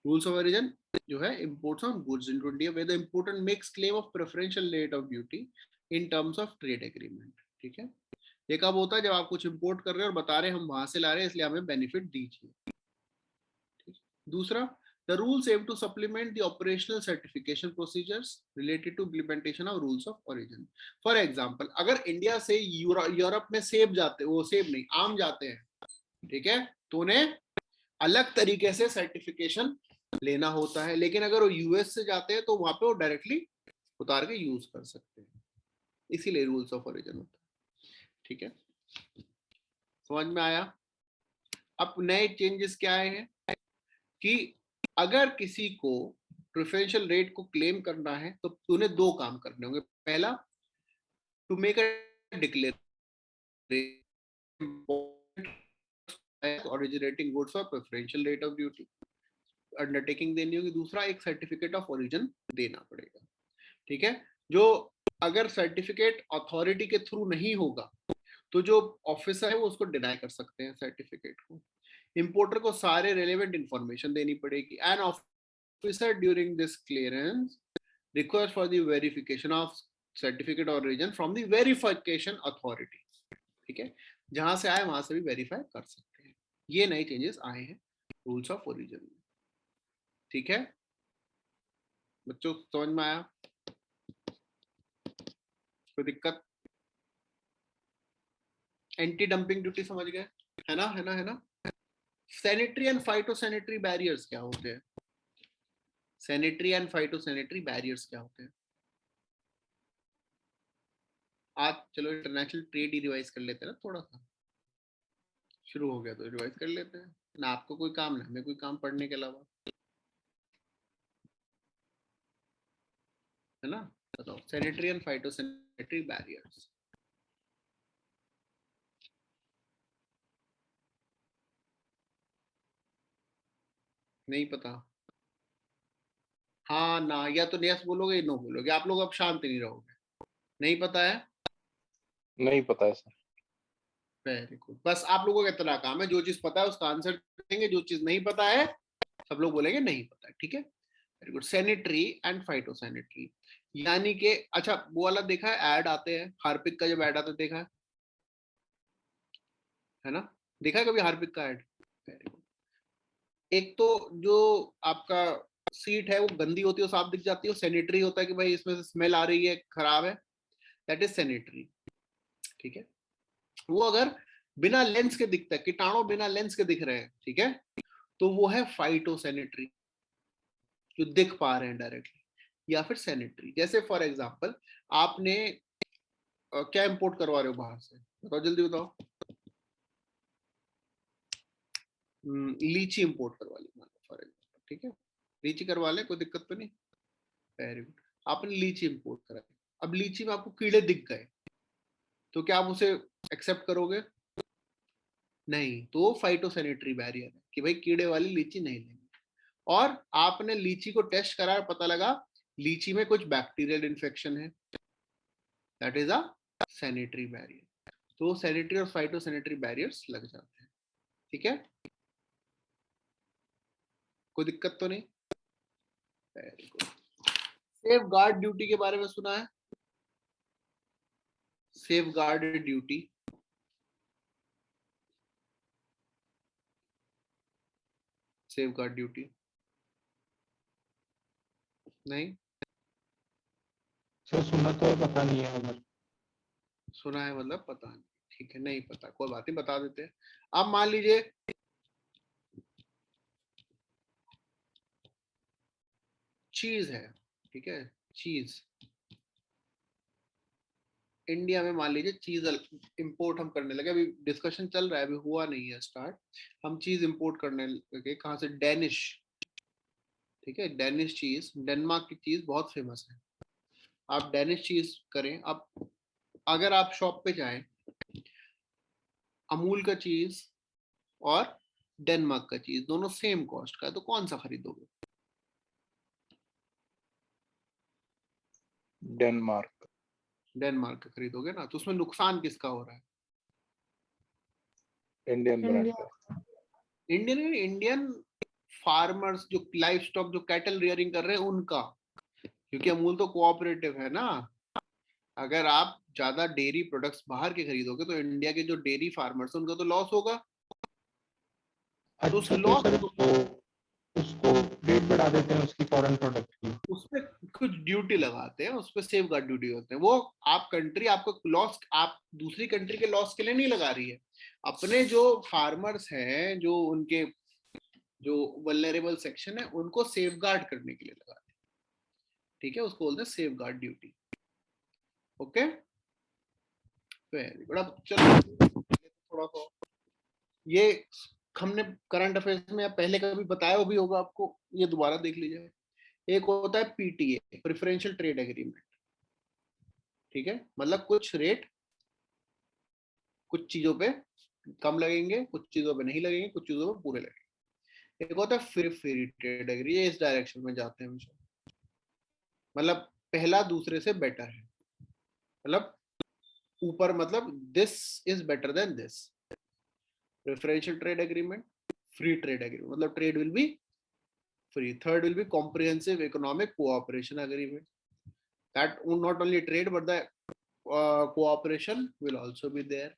Rules of origin जो है imports of goods into India where the importer makes claim of preferential rate of duty in terms of trade agreement, ठीक है। ये कब होता है? जब आप कुछ इंपोर्ट कर रहे हैं और बता रहे हैं हम वहां से ला रहे हैं इसलिए हमें बेनिफिट दीजिए। दूसरा, the rules aim to supplement the operational certification procedures related to implementation of rules of origin. For example, अगर इंडिया से यूरोप में सेब जाते, वो सेब नहीं आम जाते हैं, ठीक है, तो उन्हें अलग तरीके से सर्टिफिकेशन लेना होता है, लेकिन अगर वो यूएस से जाते हैं तो वहां पे वो डायरेक्टली उतार के यूज कर सकते हैं, इसीलिए रूल्स ऑफ ओरिजिन होता है, ठीक है, समझ में आया? अब नए चेंजेस क्या आए हैं कि अगर किसी को प्रेफरेंशियल रेट को क्लेम करना है तो उन्हें दो काम करने होंगे। पहला, to make a declaration originating goods for preferential rate of duty, undertaking देनी होगी। दूसरा, एक सर्टिफिकेट ऑफ ओरिजिन देना पड़ेगा। ठीक है, जो अगर सर्टिफिकेट अथॉरिटी के थ्रू नहीं होगा तो जो ऑफिसर है वो उसको डिनाई कर सकते हैं सर्टिफिकेट को। इंपोर्टर को सारे रेलेवेंट इंफॉर्मेशन देनी पड़ेगी। An officer during this clearance request for the verification of certificate और reason from the verification authority. ठीक है, जहां से आए वहां से भी वेरीफाई कर सकते हैं। ये नए चेंजेस आए हैं रूल्स ऑफ ओरिजिन में। ठीक है बच्चों, समझ में आया? कोई दिक्कत? एंटी डंपिंग ड्यूटी समझ गए, है ना, है ना, है ना? सैनिटरी एंड फाइटोसैनिटरी बैरियर्स क्या होते हैं? सैनिटरी एंड फाइटोसैनिटरी बैरियर्स क्या होते हैं? आज चलो इंटरनेशनल ट्रेड ही रिवाइज कर लेते हैं ना, थोड़ा सा शुरू हो गया तो रिवाइज कर लेते हैं ना। आपको कोई काम ना, हमें कोई काम पढ़ने के अलावा, है ना? बताओ, सैनिटरी एंड फाइटोसैनिटरी बैरियर्स। नहीं पता? हाँ ना, या तो यस बोलोगे या नो बोलोगे, आप लोग अब शांत नहीं रहोगे। नहीं पता है? नहीं पता है सर। वेरी गुड, बस आप लोगों का इतना काम है, जो चीज पता है उसका आंसर देंगे, जो चीज नहीं पता है सब लोग बोलेंगे नहीं पता है। ठीक है, very good. Sanitary and phytosanitary यानी कि, अच्छा वो वाला देखा है, ऐड आते हैं हार्पिक का, जब ऐड आता है देखा है ना? देखा है कभी हार्पिक का ऐड? Very good. एक तो जो आपका सीट है वो गंदी होती है, साफ दिख जाती है, सैनिटरी होता है कि भाई इसमें से स्मेल आ रही है, खराब है, दैट इज सैनिटरी। ठीक है, वो अगर बिना लेंस के दिखता है, कीटाणु बिना लेंस के दिख रहे हैं, ठीक है, तो वो है फाइटोसैनिटरी, जो दिख पा रहे हैं डायरेक्टली। या फिर सैनिटरी, जैसे फॉर एग्जांपल आपने क्या इंपोर्ट करवा रहे हो बाहर से, बताओ जल्दी बताओ। लीची इंपोर्ट करवा ली फॉर एग्जांपल, ठीक है, लीची करवा ले, कोई दिक्कत तो नहीं? वेरी गुड, आपने लीची इंपोर्ट करा, अब लीची में आपको कीड़े दिख गए, तो क्या आप उसे एक्सेप्ट करोगे? नहीं, तो फाइटोसैनिटरी बैरियर है कि भाई कीड़े वाली लीची नहीं लेंगे। और आपने लीची को टेस्ट करा, पता लगा लीची में कुछ बैक्टीरियल इन्फेक्शन है, that is a sanitary barrier. तो सैनिटरी और फाइटोसैनिटरी बैरियर्स लग जाते हैं। ठीक है, कोई दिक्कत तो नहीं? Very good. Safe guard duty के बारे में सुना है? Safe guard duty, safe guard duty नहीं सर सुना तो है, पता नहीं है अगर। सुना है मतलब पता नहीं, ठीक है, नहीं पता, कोई बात नहीं, बता देते हैं। अब मान लीजिए चीज है, ठीक है, चीज इंडिया में, मान लीजिए चीज इंपोर्ट हम करने लगे, अभी डिस्कशन चल रहा है, अभी हुआ नहीं है स्टार्ट। हम चीज इंपोर्ट करने लगे, कहाँ से? डेनिश, ठीक है, डेनिश चीज, डेनमार्क की चीज बहुत फेमस है। आप डेनिश चीज करें, अब अगर आप शॉप पे जाएं, अमूल का चीज और डेनमार्क का चीज दोनों सेम कॉस्ट का है, तो कौन सा खरीदोगे? डेनमार्क। डेनमार्क का खरीदोगे ना, तो उसमें नुकसान किसका हो रहा है? Indian brand India. का। इंडियन, इंडियन फार्मर्स जो लाइव स्टॉक, जो कैटल रियरिंग कर रहे हैं उनका, क्योंकि अमूल तो कोऑपरेटिव है ना। अगर आप ज्यादा डेयरी प्रोडक्ट्स बाहर के खरीदोगे तो इंडिया के जो डेयरी फार्मर्स उनका तो लॉस होगा। तो उस अच्छा, तो लॉस सर उसको रेट बढ़ा देते हैं उसकी फॉरेन प्रोडक्ट की। उसपे कुछ ड्यूटी लगाते हैं, उसपे सेफ गार्ड ड्यूटी होते हैं, वो आप कंट्री आपको लॉस, आप दूसरी कंट्री के लॉस के लिए नहीं लगा रही है, अपने जो फार्मर्स हैं, जो उनके जो वल्नरेबल सेक्शन है उनको सेफ गार्ड करने के लिए लगा रही है। ठीक है, उसको बोलते हैं safe guard duty. Okay, very good. अब चलो थोड़ा सा ये हमने करंट अफेयर्स में पहले कभी बताया भी होगा आपको, ये दोबारा देख लीजिए। एक होता है पीटीए, प्रेफरेंशियल ट्रेड एग्रीमेंट, ठीक है, मतलब कुछ रेट कुछ चीजों पे कम लगेंगे, कुछ चीजों पे नहीं लगेंगे, कुछ चीजों पे पूरे लगेंगे। एक होता है फ्री फ्री ट्रेड एग्री, ये इस डायरेक्शन में जाते हैं हमेशा, मतलब पहला दूसरे से बेटर है, मतलब ऊपर, मतलब this is better than this. Preferential trade agreement, free trade agreement, मतलब trade will be free. Third will be comprehensive economic cooperation agreement. That not only trade but the cooperation will also be there.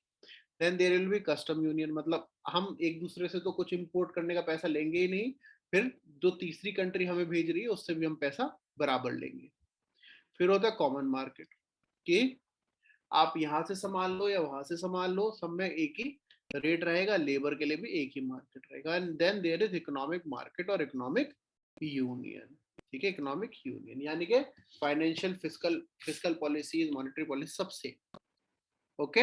Then there will be custom union, मतलब हम एक दूसरे से तो कुछ import करने का पैसा लेंगे ही नहीं, फिर जो तीसरी कंट्री हमें भेज रही है उससे भी हम पैसा बराबर लेंगे। फिर होता है कॉमन मार्केट, कि आप यहाँ से सामान लो या वहां से सामान लो, सब में एक ही रेट रहेगा, लेबर के लिए भी एक ही मार्केट रहेगा। And then there is economic market और इकोनॉमिक यूनियन, ठीक है, इकोनॉमिक यूनियन यानी कि financial fiscal policies, monetary policy सबसे। ओके,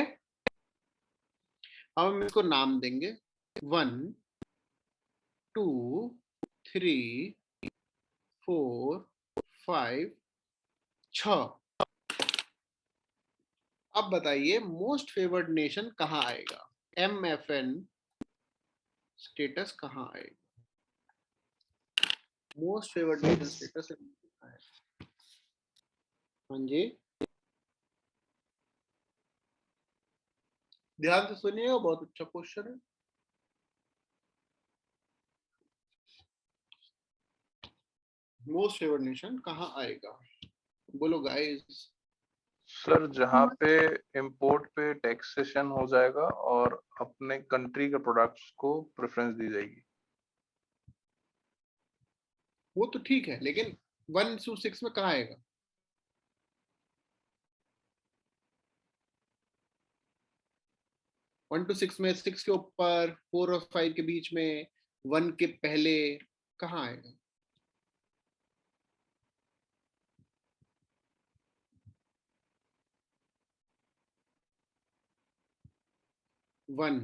अब हम इसको नाम देंगे 1 2 3 4 5 6। अब बताइए मोस्ट फेवर्ड नेशन कहाँ आएगा, MFN स्टेटस कहाँ आएगा, मोस्ट फेवर्ड नेशन स्टेटस। हाँ जी, ध्यान से सुनिएगा, बहुत अच्छा क्वेश्चन है। मोस्ट फेवर्ड नेशन कहाँ आएगा, बोलो गाइस। सर जहाँ पे इंपोर्ट पे टैक्सेशन हो जाएगा और अपने कंट्री के प्रोडक्ट्स को प्रेफरेंस दी जाएगी। वो तो ठीक है, लेकिन 1 to 6 में कहाँ आएगा? 1 to 6 में 6 के ऊपर, 4 और 5 के बीच में, 1 के पहले कहाँ आएगा? वन।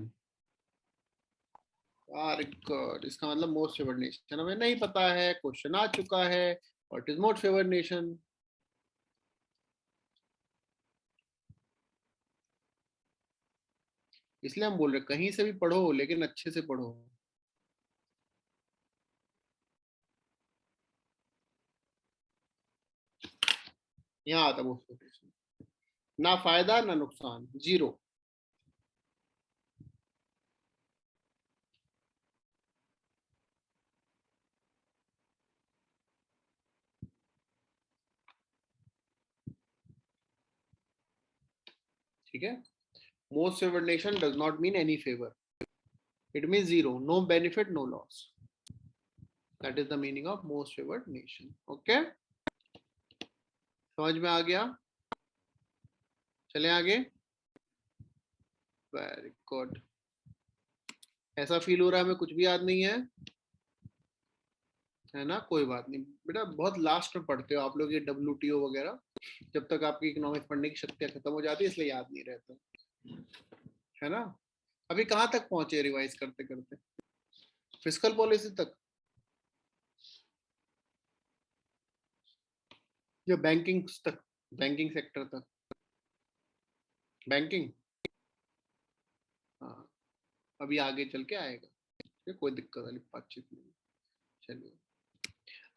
गॉड, इसका मतलब मोस्ट फेवर्ड नेशन हमें नहीं पता है, क्वेश्चन आ चुका है, what is most favoured nation. इसलिए हम बोल रहे कहीं से भी पढ़ो लेकिन अच्छे से पढ़ो। यहाँ आता मोस्ट फेवर्ड नेशन, ना फायदा ना नुकसान, जीरो। ठीक है, most favored nation does not mean any favor, it means zero, no benefit no loss, that is the meaning of most favored nation. Okay, समझ में आ गया? चले आगे। Very good. ऐसा फील हो रहा है हमें कुछ भी याद नहीं है ना? कोई बात नहीं बेटा, बहुत लास्ट में पढ़ते हो आप लोग ये WTO वगैरह, जब तक आपकी इकोनॉमिक्स पढ़ने की शक्तियां खत्म हो जाती है, इसलिए याद नहीं रहता है ना। अभी कहाँ तक पहुंचे रिवाइज करते करते? फिस्कल पॉलिसी तक या बैंकिंग तक, बैंकिंग सेक्टर तक? बैंकिंग, हाँ, अभी आगे चल के आएगा, कोई दिक्कत वाली बातचीत नहीं। चलिए,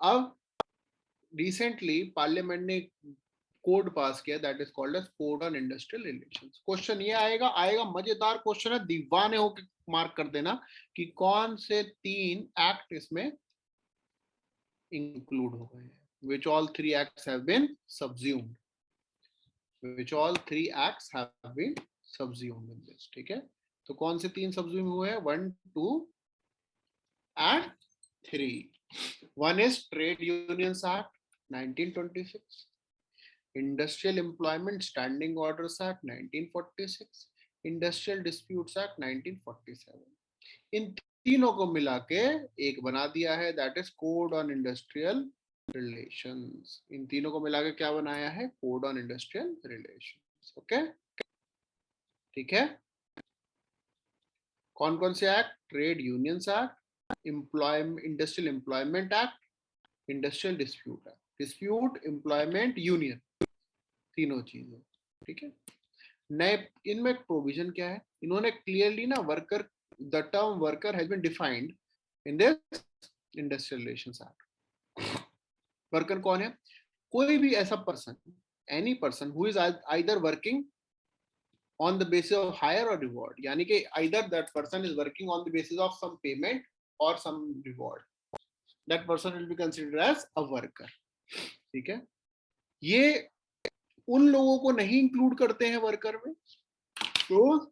अब रिसेंटली पार्लियामेंट ने कोड पास किया, that is called as code on industrial relations. Question ये आएगा मजेदार क्वेश्चन है, दीवाने होकर मार्क कर देना कि कौन से 3 एक्ट इसमें इंक्लूड हो गए हैं, which all 3 acts have been subsumed, which all 3 acts have been subsumed in this। ठीक है, तो कौन से 3 सबज्यूम हुए हैं? 1 2 and 3। 1 is Trade Unions Act 1926, Industrial Employment Standing Orders Act 1946, Industrial Disputes Act 1947। इन तीनों को मिला के एक बना दिया है, that is code on industrial relations. इन तीनों को मिला के क्या बनाया है? Code on industrial relations. Okay, ठीक है। कौन कौन से act? Trade unions act, industrial employment act, industrial dispute act. Dispute, employment, union, तीनों चीजें। ठीक है, नए इनमें प्रोविजन क्या है? इन्होंने क्लियरली ना worker, the term worker has been defined in this Industrial Relations Act। Worker कौन है? कोई भी ऐसा person, any person who is either working on the basis of hire or reward, यानी कि either that person is working on the basis of some payment or some reward, that person will be considered as a worker. ठीक है, ये उन लोगों को नहीं include करते हैं वर्कर में, those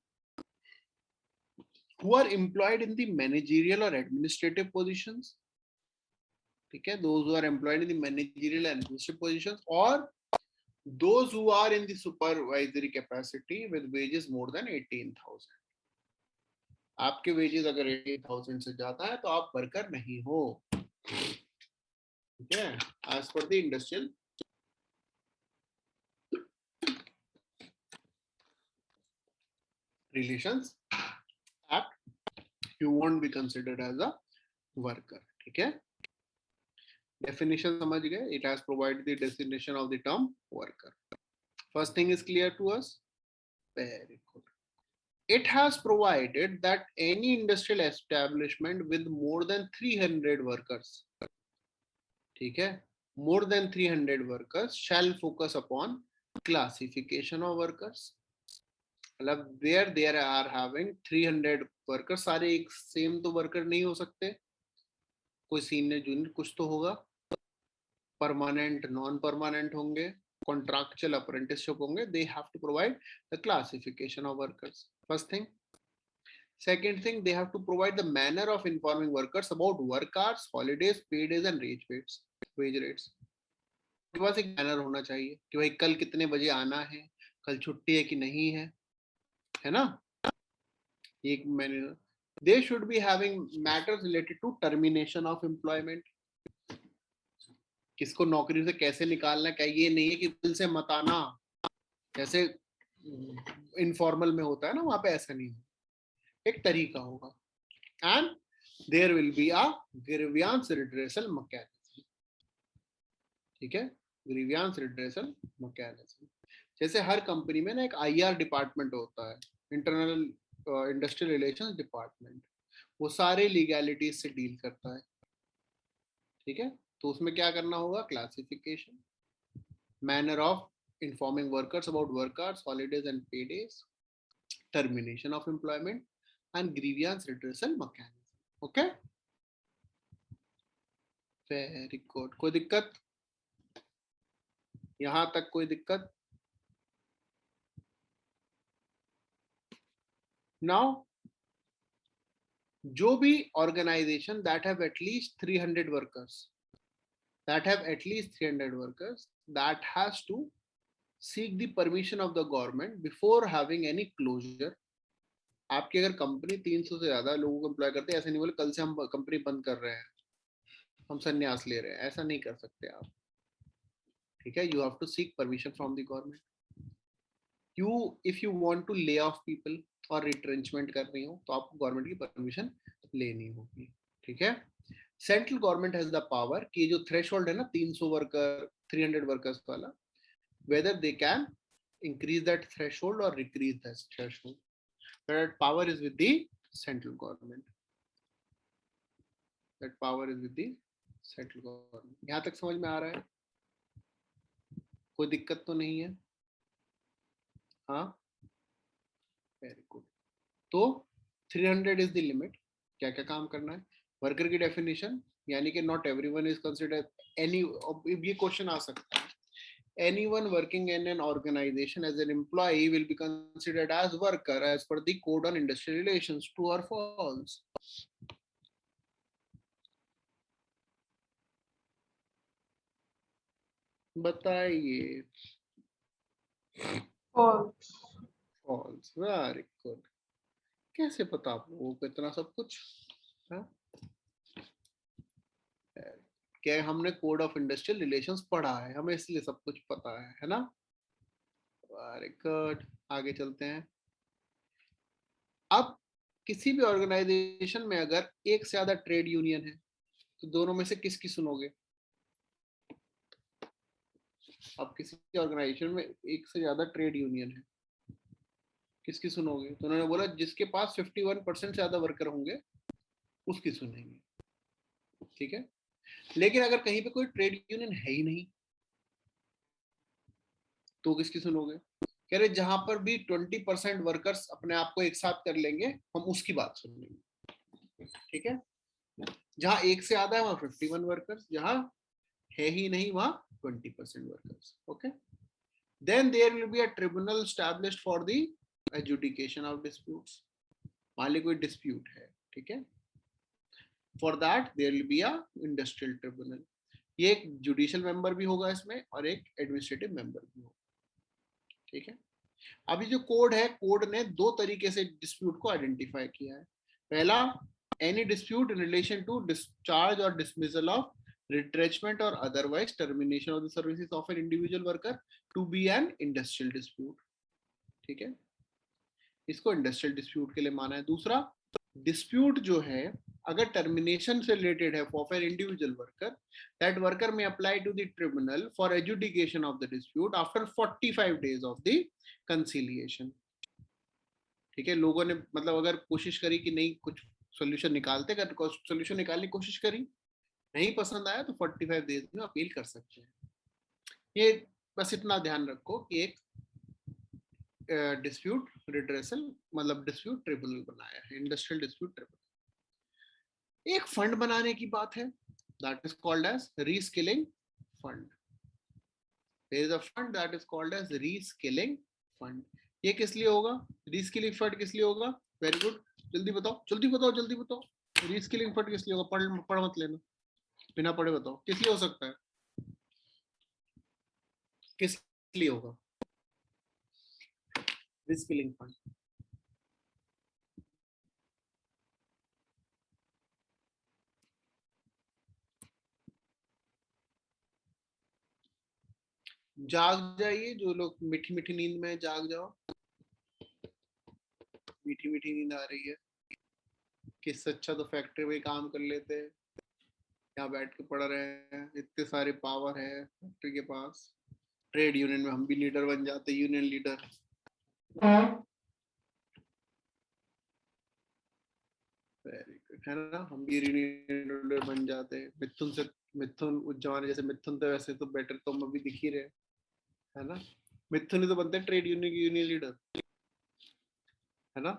who are employed in the managerial or administrative positions. ठीक है, those who are employed in the managerial and administrative positions, or those who are in the supervisory capacity with wages more than 18,000. आपके wages अगर 18,000 से ज्यादा है तो आप worker नहीं हो. ठीक है, as per the Industrial Relations Act, you won't be considered as a worker. ठीक है, definition समझ गए. It has provided the definition of the term worker. First thing is clear to us. Very good. It has provided that any industrial establishment with more than 300 workers, ठीक है, more than 300 workers shall focus upon classification of workers. मतलब where there are having 300 workers, सारे एक same तो worker नहीं हो सकते, कोई सीनियर जूनियर कुछ तो होगा, परमानेंट नॉन परमानेंट होंगे, contractual apprenticeship होंगे. They have to provide the classification of workers. First thing. Second thing, they have to provide the manner of informing workers about work hours, holidays, pay days and wage rates. उनके पास एक manner होना चाहिए कि भाई कल कितने बजे आना है, कल छुट्टी है कि नहीं है ना. एक manner. They should be having matters related to termination of employment. किसको नौकरी से कैसे निकालना, क्या ये नहीं है कि दिल से मत आना, जैसे इनफॉर्मल में होता है ना, वहां पे ऐसा नहीं है, एक तरीका होगा. And there will be a grievance redressal mechanism. ठीक है, ग्रीवियंस रिड्रेसल मैकेनिज्म. जैसे हर कंपनी में ना एक आईआर डिपार्टमेंट होता है, इंटरनल इंडस्ट्रियल रिलेशंस डिपार्टमेंट, वो सारे लीगैलिटीज से डील करता है. ठीक है, तो उसमें क्या करना होगा, classification, manner of informing workers about work hours, holidays and pay days, termination of employment and grievance redressal mechanism. Okay, very good. कोई दिक्कत यहां तक, कोई दिक्कत? नाउ जो भी organisation that have at least 300 workers, that have at least 300 workers, that has to seek the permission of the government before having any closure. आपकी अगर कंपनी 300 से ज्यादा लोगों को एम्प्लॉय करते हैं, ऐसे नहीं बोले कल से हम कंपनी बंद कर रहे हैं, हम संन्यास ले रहे हैं, ऐसा नहीं कर सकते आप. ठीक है, you have to seek permission from the government. If you want to lay off people और retrenchment करनी हो तो आपको गवर्नमेंट की परमिशन लेनी होगी. ठीक है, central government has the power कि जो थ्रेशोल्ड है ना 300 वर्कर 300 वर्कर्स वाला, whether they can increase that threshold or decrease that threshold, that power is with the central government. That power is with the central government. यहाँ तक समझ में आ रहा है? कोई दिक्कत तो नहीं है? हाँ, वेरी गुड. तो 300 इज द लिमिट. क्या क्या काम करना है? वर्कर की डेफिनेशन, यानी कि not everyone is considered any. ये क्वेश्चन आ सकता है, anyone working in an organization as an employee will be considered as worker as per the code on industrial relations. True or false? बताइए. false. False. Very good. कैसे पता आप लोगों को इतना सब कुछ? हाँ, क्या हमने कोड ऑफ इंडस्ट्रियल रिलेशंस पढ़ा है, हमें इसलिए सब कुछ पता है ना. Very good. आगे चलते हैं. अब किसी भी ऑर्गेनाइजेशन में अगर एक से ज्यादा ट्रेड यूनियन है तो दोनों में से किसकी सुनोगे? अब किसी ऑर्गेनाइजेशन में एक से ज्यादा ट्रेड यूनियन है, किसकी सुनोगे? तो उन्होंने बोला जिसके पास 51% से ज्यादा वर्कर होंगे उसकी सुनेंगे. ठीक है, लेकिन अगर कहीं पे कोई ट्रेड यूनियन है ही नहीं तो किसकी सुनोगे? कह रहे जहां पर भी 20% वर्कर्स अपने आप को एक साथ कर लेंगे हम उसकी बात सुनेंगे, ठीक है? जहां एक से ज्यादा है वहां 51 वर्कर्स, जहां है ही नहीं वहां 20% workers. Okay, then there will be a tribunal established for the adjudication of disputes. मान ली कोई डिस्प्यूट है, ठीक है, for that there will be a industrial tribunal. ये एक जुडिशियल मेंबर भी होगा इसमें और एक एडमिनिस्ट्रेटिव मेंबर भी होगा, ठीक है? अभी जो कोड है, कोड ने दो तरीके से डिस्प्यूट को आइडेंटिफाई किया है। पहला, any dispute in relation to discharge और डिसमिसल ऑफ रिट्रेचमेंट और otherwise termination of the services of an individual worker to be an industrial dispute, ठीक है? इसको इंडस्ट्रियल डिस्प्यूट के लिए माना है। दूसरा, डिस्प्यूट जो है अगर टर्मिनेशन से रिलेटेड है for an individual worker, that worker may apply to the tribunal for adjudication of the dispute after 45 days of the conciliation, ठीक है? लोगों ने मतलब अगर कोशिश करी कि नहीं कुछ सोल्यूशन निकालते, अगर सोल्यूशन निकालने की कोशिश करी, नहीं पसंद आया तो 45 डेज में अपील कर सकते हैं। ये बस इतना ध्यान रखो कि एक डिस्प्यूट रिड्रेसल मतलब डिस्प्यूट ट्रिब्यूनल बनाया है, इंडस्ट्रियल डिस्प्यूट ट्रिब्यूनल। एक फंड बनाने की बात है, that is called as reskilling fund. There is a fund that is called as reskilling fund. ये किस लिए होगा? रीस्किलिंग फंड किस लिए होगा? वेरी गुड, जल्दी बताओ जल्दी बताओ जल्दी बताओ। रीस्किलिंग फंड किस लिए होगा? पढ़ मत लेना, बिना पढ़े बताओ किस लिए हो सकता है, किस लिए होगा रीस्किलिंग फंड? जाग जाइए जो लोग मीठी मीठी नींद में, जाग जाओ, मीठी मीठी नींद आ रही है। किससे अच्छा तो फैक्ट्री में काम कर लेते, यहाँ बैठ के पढ़ रहे हैं, इतने सारे पावर है फैक्ट्री के पास। ट्रेड यूनियन में हम भी लीडर बन जाते, यूनियन लीडर। वेरी गुड, है ना? हम भी यूनियन लीडर बन जाते। मिथुन उस जमाने जैसे मिथुन थे वैसे तो बेटर तो हम अभी दिख ही रहे, है ना? मिथुन ही तो बनते ट्रेड यूनियन की यूनियन लीडर, है ना?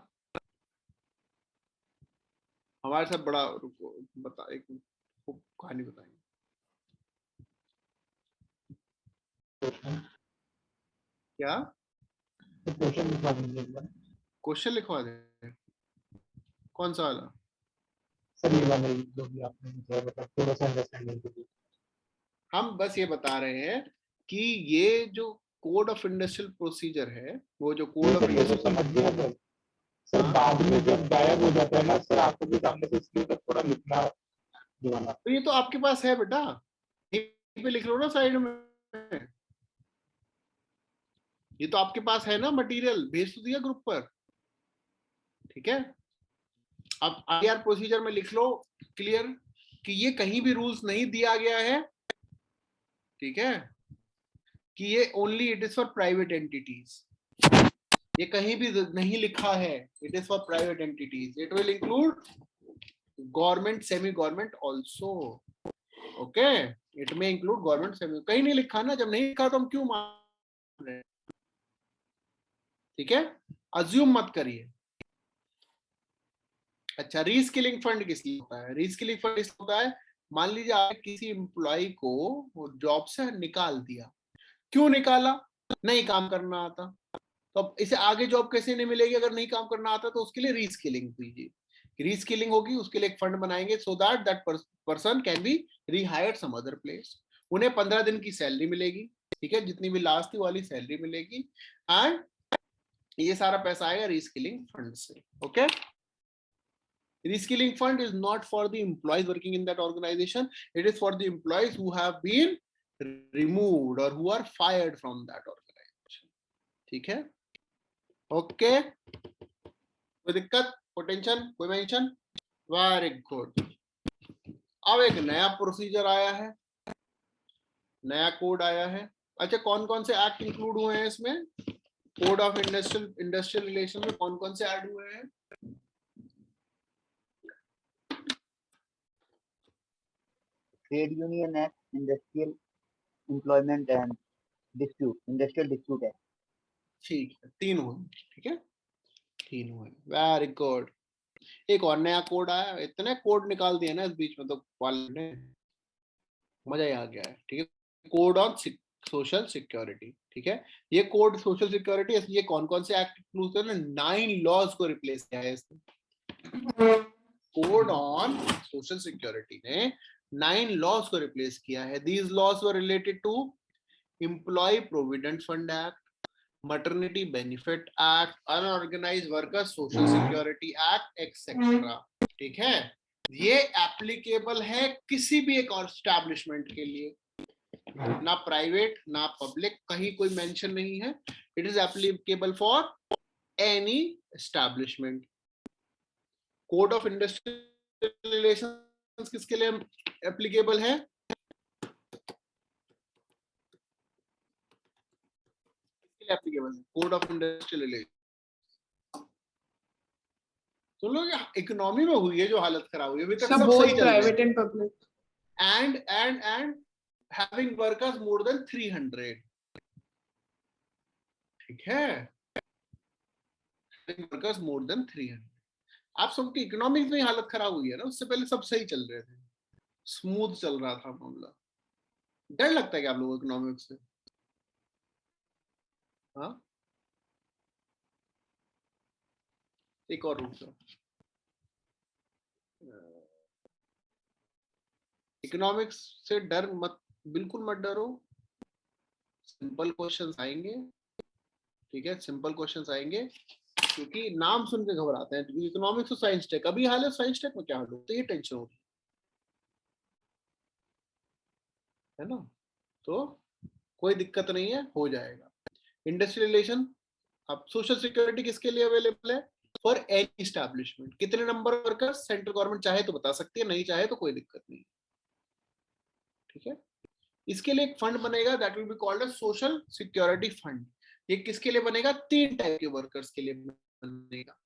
हमारे साथ बड़ा, रुको बता एक कहानी बताएंगे। क्या क्वेश्चन लिखवा दे? कौन सा वाला? हम बस ये बता रहे हैं कि ये जो कोड ऑफ इंडस्ट्रियल प्रोसीजर है, वो जो कोड ऑफ इंडस्ट्रियल सर बाद में जब गायब हो जाता है ना सर, आपको भी सामने से इसलिए तक थोड़ा लिखना वाला। तो ये तो आपके पास है बेटा, यहीं पे लिख लो ना साइड में, ये तो आपके पास है ना मटेरियल, भेज तो दिया ग्रुप पर, ठीक है? अब आईआर प्रोसीजर में लिख लो क्लियर कि ये कहीं भी रूल्स नहीं दिया गया है, ठीक है, कि ये only it is for private entities. ये कहीं भी नहीं लिखा है it is for private entities, it will include government, semi government also. Okay, it में इंक्लूड गवर्नमेंट, सेमी। कहीं नहीं लिखा ना, जब नहीं लिखा तो हम क्यों मान रहे हैं? ठीक है, अज्यूम मत करिए। अच्छा, रीस्किलिंग फंड किस लिए होता है? रीस्किलिंग फंड इसलिए होता है, मान लीजिए आपने किसी एम्प्लॉय को जॉब से निकाल दिया। क्यों निकाला? नहीं काम करना आता। तो अब इसे आगे जॉब कैसे नहीं मिलेगी अगर नहीं काम करना आता? तो उसके लिए रीस्किलिंग कीजिए, रीस्किलिंग होगी, उसके लिए एक फंड बनाएंगे so that that person can be rehired some other place. उन्हें 15 दिन की सैलरी मिलेगी, ठीक है, जितनी भी लास्ट थी वाली सैलरी मिलेगी, एंड ये सारा पैसा आएगा रीस्किलिंग फंड से। Okay, reskilling fund is not for the employees working in that organization, it is for the employees who have been removed or who are fired from that organization, ठीक है? Okay, कोई दिक्कत, कोई tension, कोई mention? Very good. अब एक नया procedure आया है, नया कोड आया है। अच्छा, कौन कौन से एक्ट इंक्लूड हुए हैं इसमें? कोड ऑफ इंडस्ट्रियल रिलेशन में कौन कौन से ऐड हुए हैं? Trade union act, industrial employment and dispute, industrial dispute act. ठीक है, 3 हुए, ठीक है, 3 हुए, वेरी गुड। एक और नया कोड आया, इतने कोड निकाल दिए ना इस बीच में, तो वाले ने मजा ही आ गया है, ठीक है। कोड ऑन सोशल सिक्योरिटी, ठीक है। ये कोड सोशल सिक्योरिटी, ये कौन कौन से एक्ट इंक्लूड है? 9 लॉज को रिप्लेस किया है इसने। कोड ऑन सोशल सिक्योरिटी ने 9 लॉज को रिप्लेस किया है। These laws were related to employ provident fund act, maternity benefit act, unorganised workers social security act etcetera, ठीक है। ये एप्लीकेबल है किसी भी एक और एस्टैब्लिशमेंट के लिए, ना प्राइवेट ना पब्लिक, कहीं कोई मेंशन नहीं है। It is applicable for any establishment. Code of industrial relations किसके लिए एप्लीकेबल है? एप्लीकेबल है कोड ऑफ इंडस्ट्रियल रिलेशंस। तो लोग इकोनॉमी में हुई है जो हालत खराब हुई है, अभी तक सब सही चल रहा है। Private and public and having workers more than 300, ठीक है, having workers more than 300। आप सबकी इकोनॉमिक्स में हालत खराब हुई है ना, उससे पहले सब सही चल रहे थे, स्मूथ चल रहा था मामला। डर लगता है कि आप लोगों को इकोनॉमिक्स से? हाँ, एक और रूल था, इकोनॉमिक्स से डर मत, बिल्कुल मत डरो। सिंपल क्वेश्चंस आएंगे, ठीक है, सिंपल क्वेश्चंस आएंगे, क्योंकि नाम सुन के घबराते हैं। इकोनॉमिक्स तो साइंस टेक, अभी हाल है साइंस टेक में क्या हाल हो, तो ये टेंशन होती है ना। तो कोई दिक्कत नहीं है, हो जाएगा। इंडस्ट्रियल रिलेशन, अब सोशल सिक्योरिटी किसके लिए अवेलेबल है? For any establishment. कितने नंबर वर्कर्स? सेंट्रल गवर्नमेंट चाहे तो बता सकती है, नहीं चाहे तो कोई दिक्कत नहीं, ठीक है। इसके लिए एक फंड बनेगा, that will be called as social security fund. ये किसके लिए बनेगा? 3 टाइप के वर्कर्स के लिए बनेगा,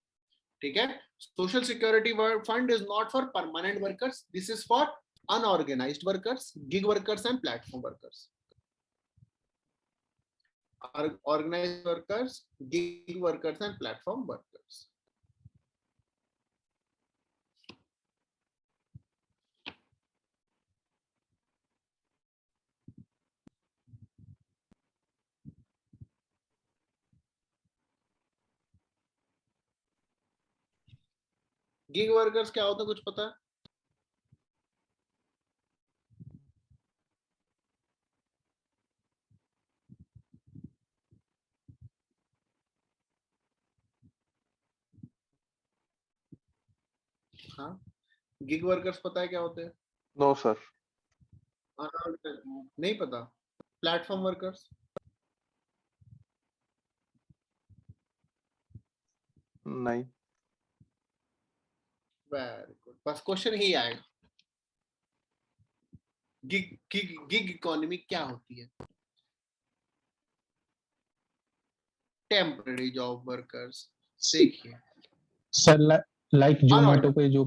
ठीक है। Social security fund is not for permanent workers, this is for unorganised workers, gig workers and platform workers. Organized workers, gig workers and platform workers. Gig workers क्या होता है, कुछ पता है? हाँ, गिग वर्कर्स पता है क्या होते हैं? No sir. नहीं पता। Platform workers? नहीं। वेरी गुड, बस क्वेश्चन ही आएगा। गिग इकोनॉमी क्या होती है? Temporary job workers. देखिए सर लाइक जोमेटो पे जो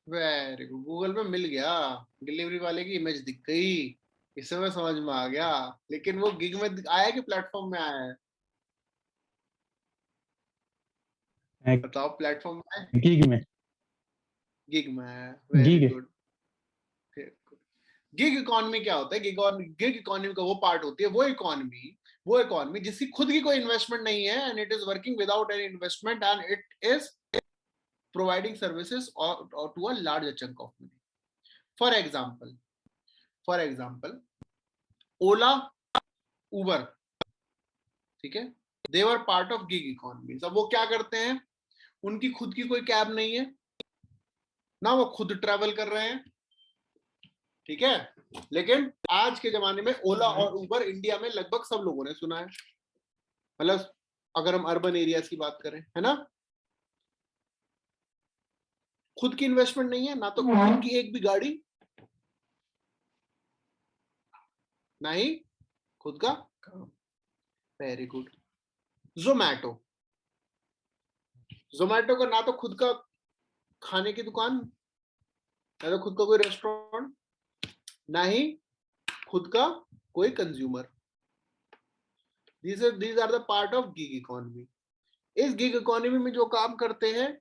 वेरी गुड, गूगल पे मिल गया, डिलीवरी वाले की इमेज दिख गई, इस समय समझ में आ गया। लेकिन वो गिग में आया कि प्लेटफॉर्म में आया है? बताओ, प्लेटफॉर्म में? गिग में। गिग में आया, very gig good. Gig economy क्या होता है? गिग इकोनॉमी का वो पार्ट होती है, वो इकोनॉमी जिसकी खुद की कोई इन्वेस्टमेंट नहीं है, and it is working without any investment, and it is providing services or to a larger chunk of money. For example, Ola, Uber, ठीक है, they were part of gig economy। अब वो क्या करते हैं? उनकी खुद की कोई कैब नहीं है ना, वो खुद ट्रैवल कर रहे हैं, ठीक है। लेकिन आज के जमाने में ओला और उबर इंडिया में लगभग सब लोगों ने सुना है, मतलब अगर हम अर्बन एरियाज की बात करें, है ना। खुद की इन्वेस्टमेंट नहीं है, ना तो खुद की एक भी गाड़ी, ना ही खुद का काम। Very good. जोमैटो का ना तो खुद का खाने की दुकान, ना तो खुद का कोई रेस्टोरेंट, ना ही खुद का कोई consumer. these are the part of gig economy. इस गिग इकोनॉमी में जो काम करते हैं,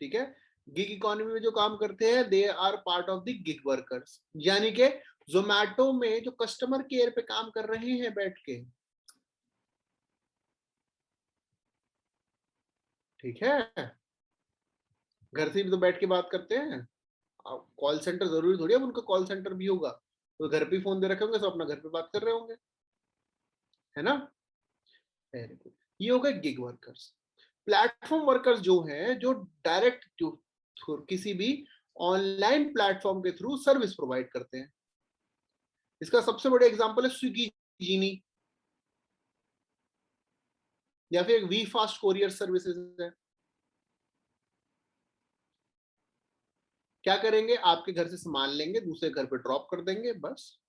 ठीक है, गिग इकोनॉमी में जो काम करते हैं they are part of the gig workers. यानी कि जोमैटो में जो कस्टमर केयर पे काम कर रहे हैं बैठ के, ठीक है, घर से भी तो बैठ के बात करते हैं। कॉल सेंटर जरूरी थोड़ी है उनका कॉल सेंटर भी होगा, तो घर पे फोन दे रखे होंगे, सब अपना घर पे बात कर रहे होंगे, है ना। वेरी गुड, ये हो गए गिग वर्कर्स। प्लेटफॉर्म वर्कर्स जो हैं, जो डायरेक्ट जो किसी भी ऑनलाइन प्लेटफॉर्म के थ्रू सर्विस प्रोवाइड करते हैं। इसका सबसे बड़ा एग्जांपल है स्विगी, जीनी, या फिर वी फास्ट कोरियर सर्विसेज है। क्या करेंगे, आपके घर से सामान लेंगे, दूसरे घर पे ड्रॉप कर देंगे, बस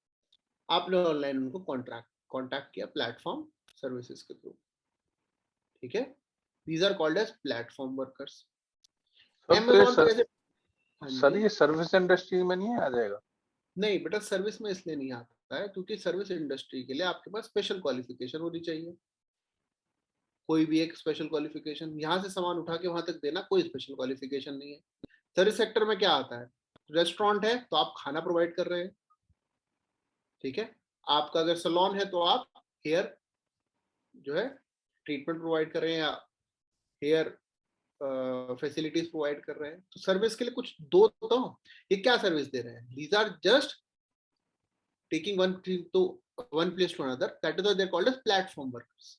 आपने ऑनलाइन उनको कॉन्टैक्ट किया प्लेटफॉर्म सर्विसेज के थ्रू, ठीक है। These are called as platform workers. Amazon पे कैसे? हाँ सर जी, ये सर्विस इंडस्ट्री में नहीं आ जाएगा? नहीं बेटा, सर्विस में इसलिए नहीं आता है क्योंकि सर्विस इंडस्ट्री के लिए आपके पास स्पेशल क्वालिफिकेशन होनी चाहिए। कोई भी एक स्पेशल क्वालिफिकेशन, यहाँ से सामान उठा के वहां तक देना कोई स्पेशल क्वालिफिकेशन नहीं है। सर्विस सेक्टर में क्या आता है, रेस्टोरेंट है तो आप खाना प्रोवाइड कर रहे हैं, ठीक है। आपका अगर सैलून है तो आप हेयर जो है ट्रीटमेंट प्रोवाइड कर रहे हैं, या हेयर फैसिलिटीज प्रोवाइड कर रहे हैं। तो सर्विस के लिए कुछ दो तो, ये क्या सर्विस दे रहे हैं, these are just taking one place to another, that is they are called as platform workers,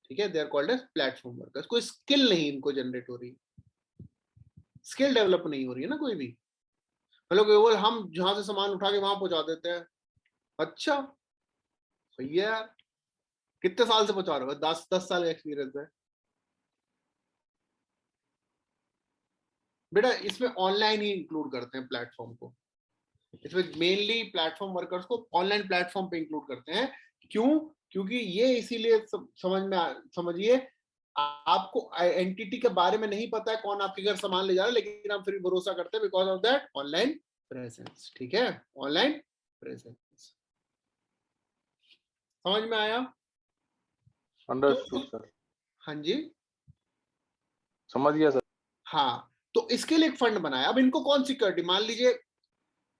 ठीक है। They are called as platform workers. कोई स्किल नहीं इनको जनरेट हो रही, स्किल डेवलप नहीं हो रही है ना कोई भी, मतलब केवल हम जहां से सामान उठा के वहां पहुंचा देते हैं। अच्छा सही है यार, कितने साल से पहुंचा रहे हो, 10 साल का एक्सपीरियंस है बेटा। इसमें ऑनलाइन ही इंक्लूड करते हैं प्लेटफॉर्म को, इसमें मेनली प्लेटफॉर्म वर्कर्स को ऑनलाइन प्लेटफॉर्म पे इंक्लूड करते हैं। क्यों? क्योंकि ये इसीलिए समझिए, आपको एंटिटी के बारे में नहीं पता है कौन आपके घर सामान ले जा रहा है, लेकिन हम फिर भरोसा करते हैं because of that online presence, ठीक है, ऑनलाइन प्रेजेंस। समझ में आया? अंडरस्टूड तो सर, हाँ जी, समझ गया सर। हाँ, तो इसके लिए एक फंड बनाया। अब इनको कौन सिक्योरिटी, मान लीजिए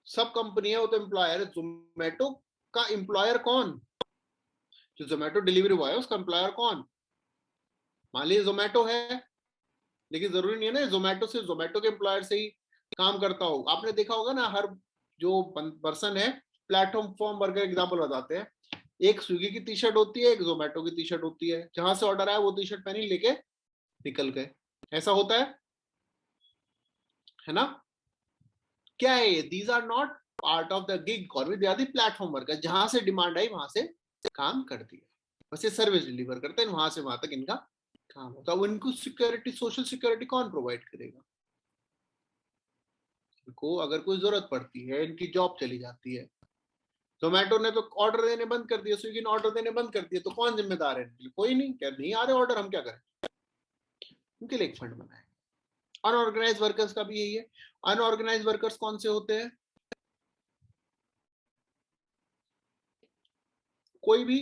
सब कंपनी है, वो तो एम्प्लॉयर है, जोमेटो का एम्प्लॉयर कौन, जो जोमेटो डिलीवरी बॉय है उसका एम्प्लॉयर कौन? मान लीजिए जोमेटो है, लेकिन जरूरी नहीं है ना जोमेटो से जोमेटो के एम्प्लॉयर से ही काम करता हो। आपने देखा होगा ना, हर जो पर्सन है, प्लेटफॉर्म वर्कर एग्जांपल बताते हैं, एक स्विगी की टी शर्ट होती है, एक जोमेटो की टी शर्ट होती है, जहां से ऑर्डर आया वो टी शर्ट पहनी लेके निकल गए, ऐसा होता है ना। क्या है ये, these are not part of the gig economy, they are the platform worker. जहां से डिमांड आई वहां से काम कर दिया, बस ये सर्विस डिलीवर करते हैं, वहां से वहां तक इनका काम होता है। उनको सिक्योरिटी, सोशल सिक्योरिटी कौन प्रोवाइड करेगा? इनको अगर कोई जरूरत पड़ती है, इनकी जॉब चली जाती है, जोमेटो ने तो ऑर्डर देने बंद कर दिया, स्विगी ने ऑर्डर देने बंद कर दिया, तो कौन जिम्मेदार है? कोई नहीं, क्या नहीं आ रहे ऑर्डर, हम क्या करें? उनके लिए एक फंड बनाए। अनऑर्गेनाइज वर्कर्स का भी यही है। अनऑर्गेनाइज वर्कर्स कौन से होते हैं? कोई भी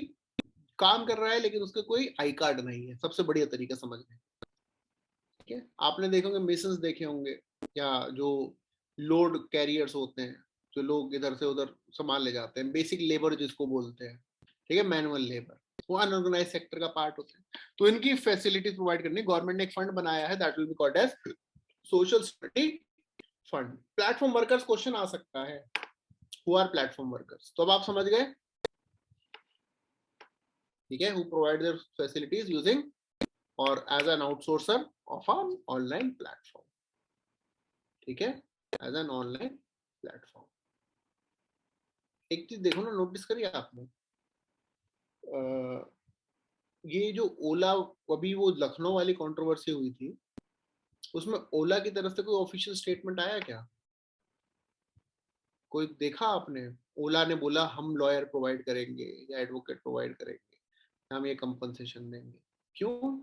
काम कर रहा है लेकिन उसके कोई आई कार्ड नहीं है, सबसे बढ़िया तरीका समझने, ठीक है। आपने देखे होंगे, मिशंस देखे होंगे, या जो लोड कैरियर्स होते हैं, जो लोग इधर से उधर सामान ले जाते हैं, बेसिक लेबर जिसको बोलते हैं, ठीक है, मैनुअल लेबर, वो अनऑर्गेनाइज सेक्टर का पार्ट होते हैं। तो इनकी फैसिलिटीज प्रोवाइड करनी, गवर्नमेंट ने एक फंड बनाया है, that will be called as social security fund. Platform workers question आ सकता है, हु आर प्लेटफॉर्म वर्कर्स, तो अब आप समझ गए, ठीक है, who provide their facilities using or as an outsourcer of an online platform, ठीक है, एज एन ऑनलाइन प्लेटफॉर्म। एक चीज देखो ना, नोटिस करिए आपने, ये जो ओला, अभी वो लखनऊ वाली कंट्रोवर्सी हुई थी, उसमें ओला की तरफ से कोई ऑफिशियल स्टेटमेंट आया क्या? कोई देखा आपने? ओला ने बोला हम लॉयर प्रोवाइड करेंगे या एडवोकेट प्रोवाइड करेंगे, हम ये कंपनसेशन देंगे। क्यों?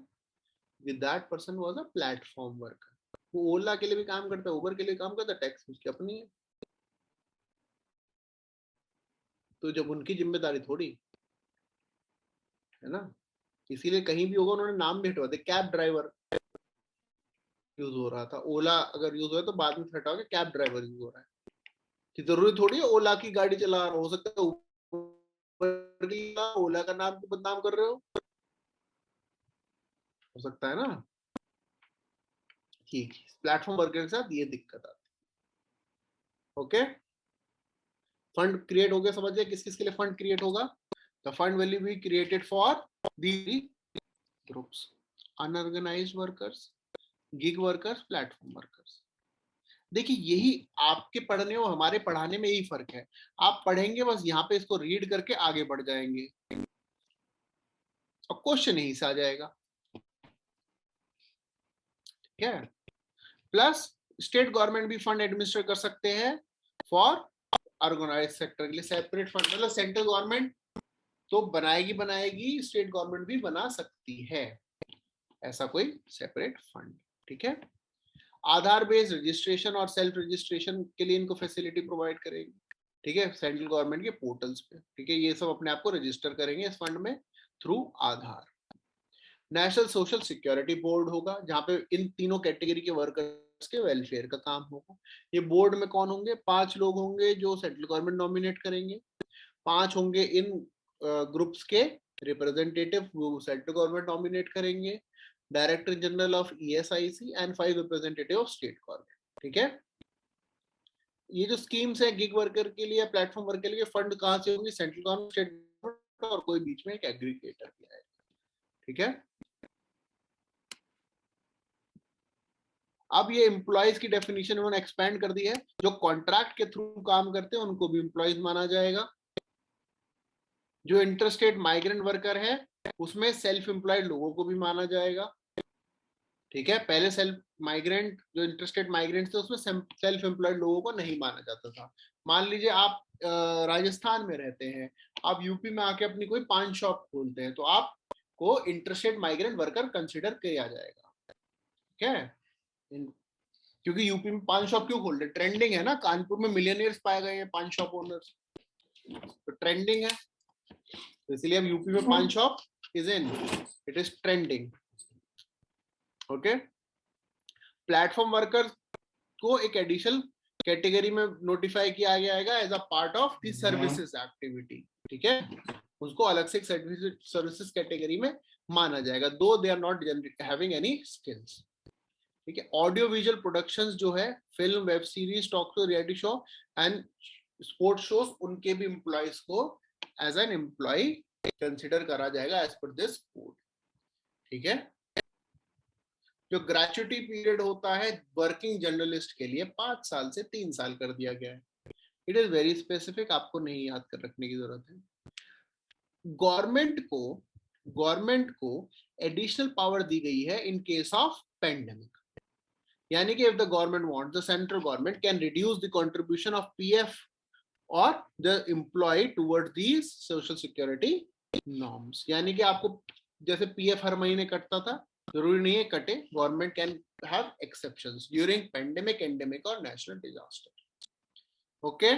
With that person was a platform worker, वो ओला के लिए भी काम करता है, उबर के लिए काम करता है, टैक्स उसकी अपनी है। तो जब उनकी जिम्मेदारी थोड़ी है ना, इसीलिए कहीं भी होगा उन्होंने नाम भी हटवा दिया, कैब ड्राइवर यूज हो रहा था, ओला अगर यूज हो रहा है तो बाद में हटा के कैब ड्राइवर यूज हो रहा है, कि जरूरी थोड़ी है ओला की गाड़ी चला रहा हो सकता है ओला का नाम को बदनाम कर रहे हो सकता है ना। ठीक, प्लेटफॉर्म वर्कर के साथ ये दिक्कत आती है। ओके, फंड क्रिएट हो गया, समझिए किस किस के लिए फंड क्रिएट होगा। The fund will be created for the groups, unorganised workers, gig workers, platform workers. देखिए यही आपके पढ़ने और हमारे पढ़ाने में यही फर्क है, आप पढ़ेंगे बस यहाँ पे इसको रीड करके आगे बढ़ जाएंगे और क्वेश्चन यहीं से आ जाएगा, ठीक है। प्लस स्टेट गवर्नमेंट भी फंड एडमिनिस्टर कर सकते हैं फॉर ऑर्गेनाइज्ड सेक्टर के लिए सेपरेट फंड, मतलब सेंट्रल गवर्नमेंट तो बनाएगी, स्टेट गवर्नमेंट भी बना सकती है ऐसा कोई सेपरेट फंड, ठीक है। आधार बेस्ड रजिस्ट्रेशन और सेल्फ रजिस्ट्रेशन के लिए इनको फैसिलिटी प्रोवाइड करेगी, ठीक है, सेंट्रल गवर्नमेंट के पोर्टल्स पे, ठीक है। ये सब अपने आप को रजिस्टर करेंगे इस फंड में थ्रू आधार। नेशनल सोशल सिक्योरिटी बोर्ड होगा जहां पे इन तीनों कैटेगरी के वर्कर्स के वेलफेयर का काम होगा। ये बोर्ड में कौन होंगे, 5 लोग होंगे जो सेंट्रल गवर्नमेंट नॉमिनेट करेंगे, 5 होंगे इन ग्रुप्स के रिप्रेजेंटेटिव वो सेंट्रल गवर्नमेंट नॉमिनेट करेंगे, director general of ESIC and 5 representative of state government, ठीक है। ये जो स्कीम्स है गिग वर्कर के लिए, प्लेटफॉर्म वर्कर के लिए, फंड कहां से होंगी, सेंट्रल गवर्नमेंट, स्टेट गवर्नमेंट और कोई बीच में एक एग्रीगेटर भी आएगा, ठीक है। अब ये एम्प्लॉयज की डेफिनेशन उन्होंने एक्सपेंड कर दी है, जो कॉन्ट्रैक्ट के थ्रू काम करते हैं उनको भी एम्प्लॉयज माना जाएगा। जो इंटरस्टेट माइग्रेंट वर्कर है उसमें सेल्फ एम्प्लॉयड लोगों को भी माना जाएगा, ठीक है। पहले सेल्फ माइग्रेंट जो इंटरस्टेट माइग्रेंट थे उसमें सेल्फ एम्प्लॉयड लोगों को नहीं माना जाता था। मान लीजिए आप राजस्थान में रहते हैं, आप यूपी में आके अपनी कोई पान शॉप खोलते हैं तो आपको इंटरस्टेट माइग्रेंट वर्कर कंसिडर किया जाएगा, ठीक है। क्योंकि यूपी में पान शॉप क्यों खोल रहे, ट्रेंडिंग है ना, कानपुर में मिलियनियर्स पाए गए हैं पान शॉप ओनर्स, तो ट्रेंडिंग है, तो इसलिए अब यूपी में paan shop is in, it is trending, okay. Platform workers को एक एडिशनल कैटेगरी में नोटिफाई किया गया as a part of the services activity, ठीक है, उसको अलग से सर्विसेज कैटेगरी में माना जाएगा, though they are not having any skills, ठीक है। ऑडियो विजुअल प्रोडक्शंस जो है, film, web series, talk show, reality show and sports shows, उनके भी एम्प्लॉयज को एज एन एम्प्लॉय कंसिडर करा जाएगा एज पर दिस कोड, ठीक है। जो ग्रेचुटी पीरियड होता है वर्किंग जर्नलिस्ट के लिए 5 साल से 3 साल कर दिया गया है, इट इज वेरी स्पेसिफिक, आपको नहीं याद कर रखने की जरूरत है। गवर्नमेंट को एडिशनल पावर दी गई है इन केस ऑफ पेंडेमिक, यानी कि if the government wants, the central government can reduce the contribution of PF और the employ towards these social security norms, यानी कि आपको जैसे PF हर महीने कटता था, जरूरी नहीं है कटे, government can have exceptions during pandemic, endemic और national disaster, okay.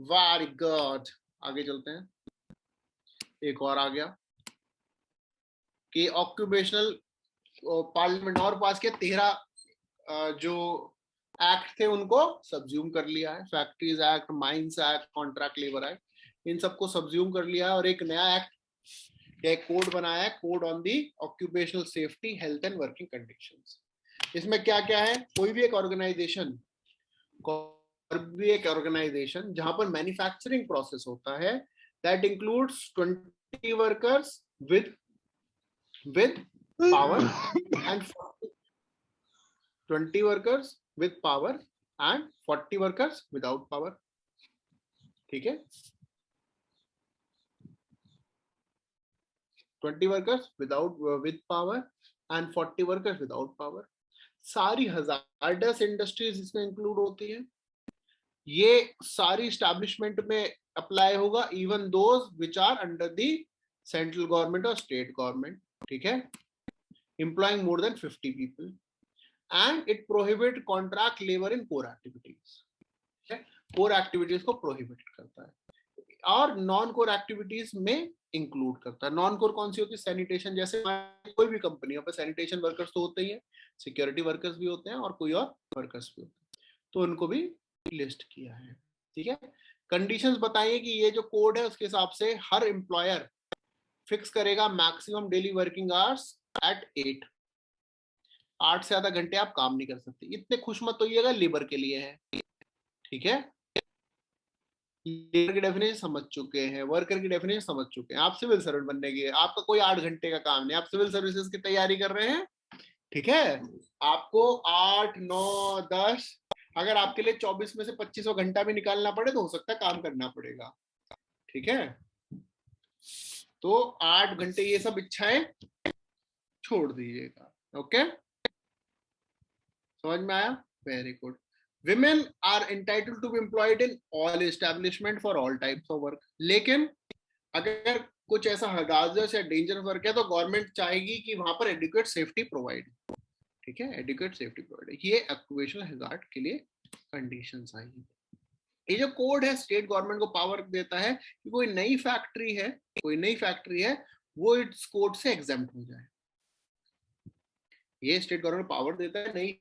Very good, आगे चलते हैं। एक और आ गया कि ऑक्यूपेशनल पार्लियामेंट और पास किया, 13 जो एक्ट थे उनको सब्ज्यूम कर लिया है, factories act, mines act, contract labour act, इन सबको सब्ज्यूम कर लिया है और एक नया एक्ट या एक कोड बनाया है, code on the occupational safety, health and working conditions. इसमें क्या क्या है, कोई भी एक ऑर्गेनाइजेशन जहां पर मैन्युफैक्चरिंग प्रोसेस होता है, that includes 20 workers with power and 20 workers with power and 40 workers without power, ठीक है। 20 workers with power and 40 workers without power। सारी हजार्डस इंडस्ट्रीज इसमें इंक्लूड होती है, ये सारी स्टैब्लिशमेंट में अप्लाई होगा, even those which are under the central government और स्टेट गवर्नमेंट, ठीक है, employing more than 50 people, and it prohibit contract labor in core activities, okay? Core activities को प्रोहिबिट करता है और नॉन कोर एक्टिविटीज में इंक्लूड करता है। नॉन कोर कौन सी होती है? सैनिटेशन, जैसे कोई भी कंपनी पे सैनिटेशन वर्कर्स तो होते ही हैं, सिक्योरिटी वर्कर्स भी होते हैं और कोई और वर्कर्स भी होते हैं, तो उनको भी लिस्ट किया है। ठीक है, कंडीशंस बताइए कि ये जो कोड है उसके हिसाब से हर एम्प्लॉयर फिक्स करेगा maximum daily working hours at 8 से ज्यादा घंटे आप काम नहीं कर सकते। इतने खुश मत होइएगा, लेबर के लिए है। ठीक है, लेबर की डेफिनेशन समझ चुके हैं, वर्कर की डेफिनेशन समझ चुके हैं। आप सिविल सर्वेंट बनने की, आपका कोई 8 घंटे का काम नहीं, आप सिविल सर्विसेज की तैयारी कर रहे हैं। ठीक है, आपको 8, 9, 10, अगर आपके लिए 24 में से 25 घंटा भी निकालना पड़े तो हो सकता है काम करना पड़ेगा। ठीक है, तो 8 घंटे ये सब इच्छाएं छोड़ दीजिएगा। ओके, समझ में आया? Very good. Women are entitled to be employed in all establishment for all types of work. लेकिन अगर कुछ ऐसा हजार्डस या डेंजरस वर्क है तो गवर्नमेंट चाहेगी कि वहां पर एडिक्वेट सेफ्टी प्रोवाइड। ठीक है, एडिक्वेट सेफ्टी प्रोवाइड, ये ऑक्यूपेशनल हैजार्ड के लिए कंडीशंस आएंगी। ये जो कोड है स्टेट गवर्नमेंट को पावर देता है कि कोई नई फैक्ट्री है वो इस कोड से एग्जेम्प्ट हो जाए। ये स्टेट गवर्नमेंट पावर देता है नई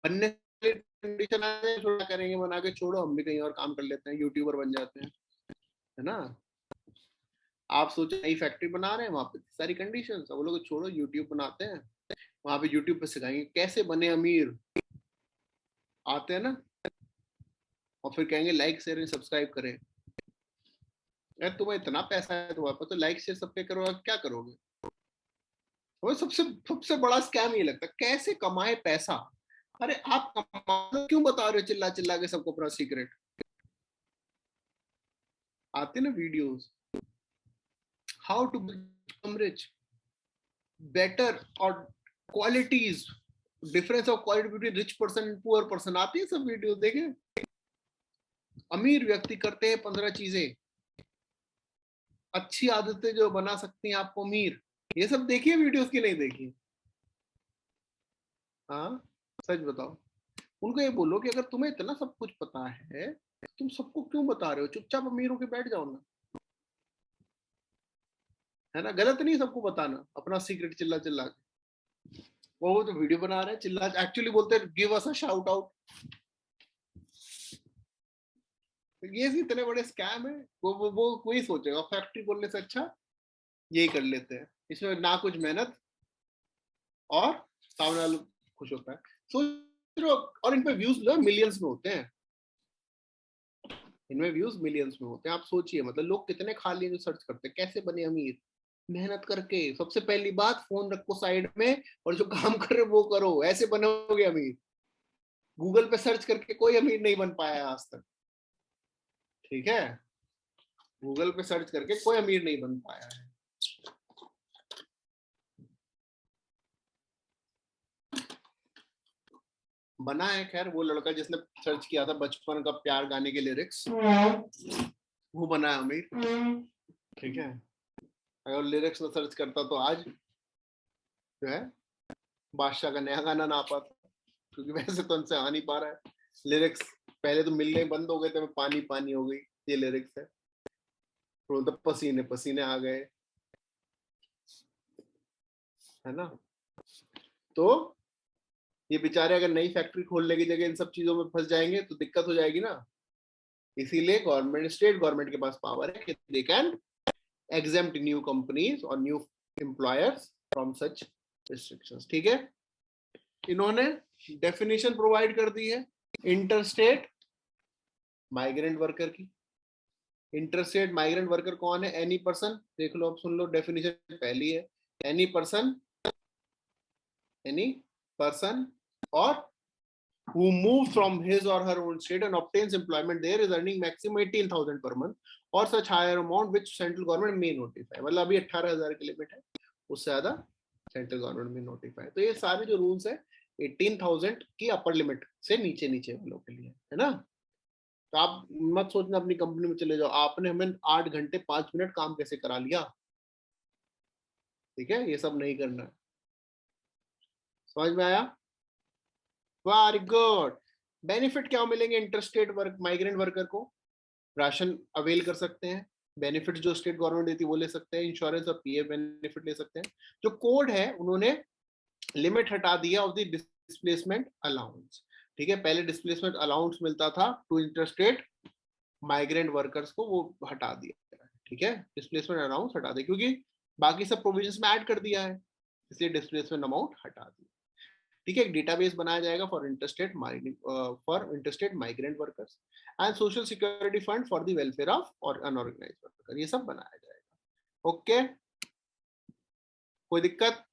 बनने कंडीशन छोड़ा करेंगे, बना के छोड़ो, हम भी कहीं और काम कर लेते हैं, यूट्यूबर बन जाते हैं, है ना। आप सोचो नई फैक्ट्री बना रहे हैं, वहां पे सारी कंडीशन, वो लोग छोड़ो, यूट्यूब बनाते हैं, वहां पे यूट्यूब पे सिखाएंगे कैसे बने अमीर, आते हैं ना, और फिर कहेंगे लाइक शेयर एंड सब्सक्राइब करें। यार तुम्हें इतना पैसा है तुम्हारे पास, तो लाइक शेयर सब पे करो, क्या करोगे? वो सबसे बड़ा स्कैम ये लगता है, कैसे कमाए पैसा। अरे आप कमा क्यों बता रहे हो चिल्ला चिल्ला के सबको अपना सीक्रेट? आते ना videos, how to become rich, better और qualities, difference of quality between rich person and poor person, आती है सब वीडियो देखे। अमीर व्यक्ति करते हैं 15 चीजें, अच्छी आदतें जो बना सकती हैं आपको अमीर, ये सब देखिए वीडियोस की नहीं देखी? हाँ, सच बताओ, उनको ये बोलो कि अगर तुम्हें इतना सब कुछ पता है तुम सबको क्यों बता रहे हो, चुपचाप अमीर होके बैठ जाओ ना, है ना। गलत नहीं सबको बताना अपना सीक्रेट चिल्ला चिल्ला के, वो तो वीडियो बना रहे हैं चिल्ला, एक्चुअली बोलते हैं give us a shout out. ये इतने बड़े स्कैम है, वो कोई सोचेगा फैक्ट्री खोलने से अच्छा यही कर लेते हैं, इसमें ना कुछ मेहनत और सामने वाला खुश होता है। सोच लो, और इन पे व्यूज मिलियंस में होते हैं, इनमें व्यूज मिलियंस में होते हैं। आप सोचिए, मतलब लोग कितने खाली जो सर्च करते हैं कैसे बने अमीर, मेहनत करके। सबसे पहली बात, फोन रखो साइड में और जो काम कर रहे हो वो करो, ऐसे बनोगे अमीर। गूगल पे सर्च करके कोई अमीर नहीं बन पाया आज तक। ठीक है, गूगल पे सर्च करके कोई अमीर नहीं बन पाया है। बना है खैर वो लड़का जिसने सर्च किया था बचपन का प्यार गाने के लिरिक्स, वो बना है अमीर। ठीक है, अगर लिरिक्स में सर्च करता तो आज जो है बादशाह का नया गाना ना पाता, क्योंकि वैसे तो उनसे आ नहीं पा रहा है। लिरिक्स पहले तो मिलने बंद हो गए थे, पानी पानी हो गई, ये लिरिक्स है। तो पसीने पसीने आ गए, है ना। तो ये बेचारे अगर नई फैक्ट्री खोलने की जगह इन सब चीजों में फंस जाएंगे तो दिक्कत हो जाएगी ना। इसीलिए गवर्नमेंट, स्टेट गवर्नमेंट के पास पावर है कि they can exempt new companies or new employers from such restrictions। ठीक है, इन्होंने डेफिनेशन प्रोवाइड कर दी है इंटरस्टेट माइग्रेंट वर्कर की। इंटरस्टेट माइग्रेंट वर्कर कौन है? एनी पर्सन, देख लो अब सुन लो, डेफिनेशन पहली है, any person or who moves from his or her own state and obtains employment there is earning maximum 18,000 per month or such higher amount which central government may notify। मतलब अभी 18,000 की limit है, उससे ज्यादा central government में notify. तो ये सारे जो रूल्स है 18,000 की अपर लिमिट से नीचे नीचे वालों के लिए, है ना। तो आप मत सोचना अपनी कंपनी में चले जाओ, आपने हमें 8 घंटे 5 मिनट काम कैसे करा लिया। ठीक है, ये सब नहीं करना है। समझ में आया? Very good. बेनिफिट क्या मिलेंगे इंटरस्टेट वर्क माइग्रेंट वर्कर को? राशन अवेल कर सकते हैं, बेनिफिट जो स्टेट गवर्नमेंट देती है वो ले सकते हैं, इंश्योरेंस और पीएफ बेनिफिट ले सकते हैं। जो कोड है उन्होंने लिमिट हटा दिया ऑफ द डिस्प्लेसमेंट अलाउंस। ठीक है, पहले डिस्प्लेसमेंट अलाउंस मिलता था टू इंटरस्टेट माइग्रेंट वर्कर्स को, वो हटा दिया। ठीक है, डिस्प्लेसमेंट अलाउंस हटा दिया क्योंकि बाकी सब प्रोविजंस में ऐड कर दिया है, इसलिए डिस्प्लेसमेंट अमाउंट हटा दिया। ठीक है, एक डेटाबेस बनाया जाएगा for interstate migrant workers and social security fund for the welfare of और अनऑर्गेनाइज्ड वर्कर, ये सब बनाया जाएगा। ओके, कोई दिक्कत,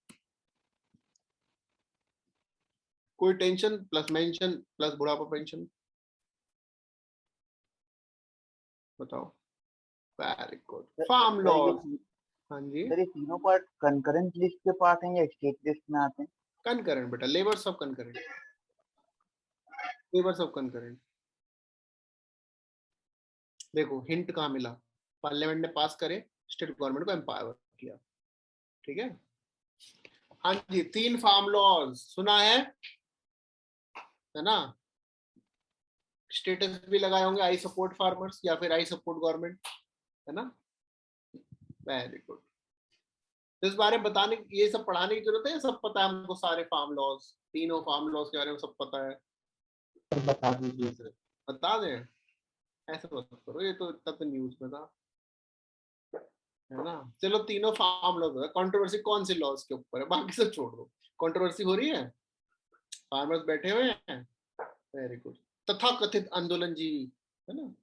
कोई टेंशन? प्लस मेंशन प्लस बुढ़ापा पेंशन, बताओ। Very good. फार्म लॉज, हाँ जी, सर ये तीनों पार्ट कंकरेंट लिस्ट के पार्ट हैं या स्टेट लिस्ट में आते हैं? कंकरेंट बेटा, लेबर सब कंकरेंट, लेबर सब कंकरेंट। देखो हिंट कहाँ मिला, पार्लियामेंट ने पास करे, स्टेट गवर्नमेंट को एम्पावर किया। ठीक है, हाँ जी, 3 फार्म लॉज सुना है ना? स्टेटस भी लगाए होंगे, आई सपोर्ट फार्मर्स या फिर आई सपोर्ट गवर्नमेंट, है ना? Very good. तो इस बारे में बताने, ये सब पढ़ाने की जरूरत है, सब पता है हमको सारे फार्म लॉज, तीनों फार्म लॉज के बारे में सब पता है? बता दीजिए। बता दें, ऐसे मत करो, ये तो इतना तो न्यूज में था, है ना? चलो तीनों फार्म लॉज है, कंट्रोवर्सी कौन से लॉज के ऊपर है, बाकी सब छोड़ दो। कंट्रोवर्सी हो रही है, फार्मर्स बैठे हुए हैं, वेरी गुड। तथा कथित आंदोलन जीवी, है ना,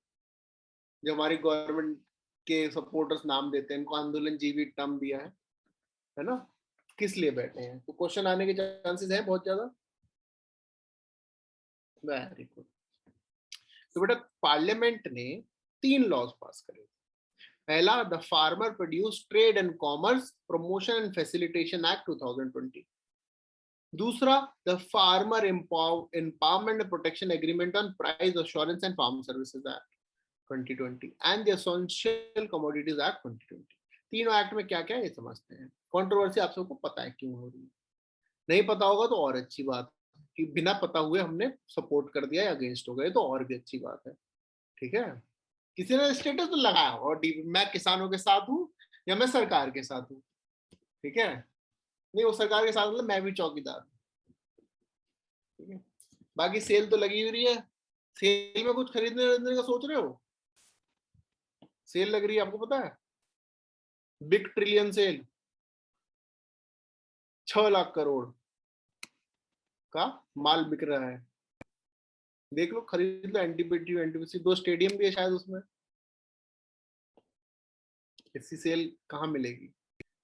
जो हमारी गवर्नमेंट के सपोर्टर्स नाम देते हैं, इनको आंदोलन जीवी टर्म दिया है ना? किस लिए बैठे हैं? तो क्वेश्चन आने के चांसेस है बहुत ज्यादा। Very good. तो बेटा पार्लियामेंट ने 3 लॉज पास करे। पहला, the farmer produce trade and commerce promotion and facilitation act 2020। दूसरा, the farmer empowerment protection agreement on price assurance and farm services act 2020 and the essential commodities act 2020। तीनों act में क्या क्या है ये समझते हैं। कंट्रोवर्सी आप सबको पता है क्यों हो रही है, नहीं पता होगा तो और अच्छी बात कि बिना पता हुए हमने सपोर्ट कर दिया या अगेंस्ट हो गए, तो और भी अच्छी बात है। ठीक है, किसी ने स्टेटस तो लगाया और मैं किसानों के साथ हूँ या मैं सरकार के साथ हूँ। ठीक है, नहीं वो सरकार के साथ मतलब मैं भी चौकीदार हूँ। ठीक है, बाकी सेल तो लगी हुई है, सेल में कुछ खरीदने का सोच रहे हो? सेल लग रही है, आपको पता है, big trillion sale, 6 lakh crore का माल बिक रहा है, देख लो, खरीद लो। एनटीपीसी 2 स्टेडियम भी है शायद उसमें। ऐसी सेल कहाँ मिलेगी?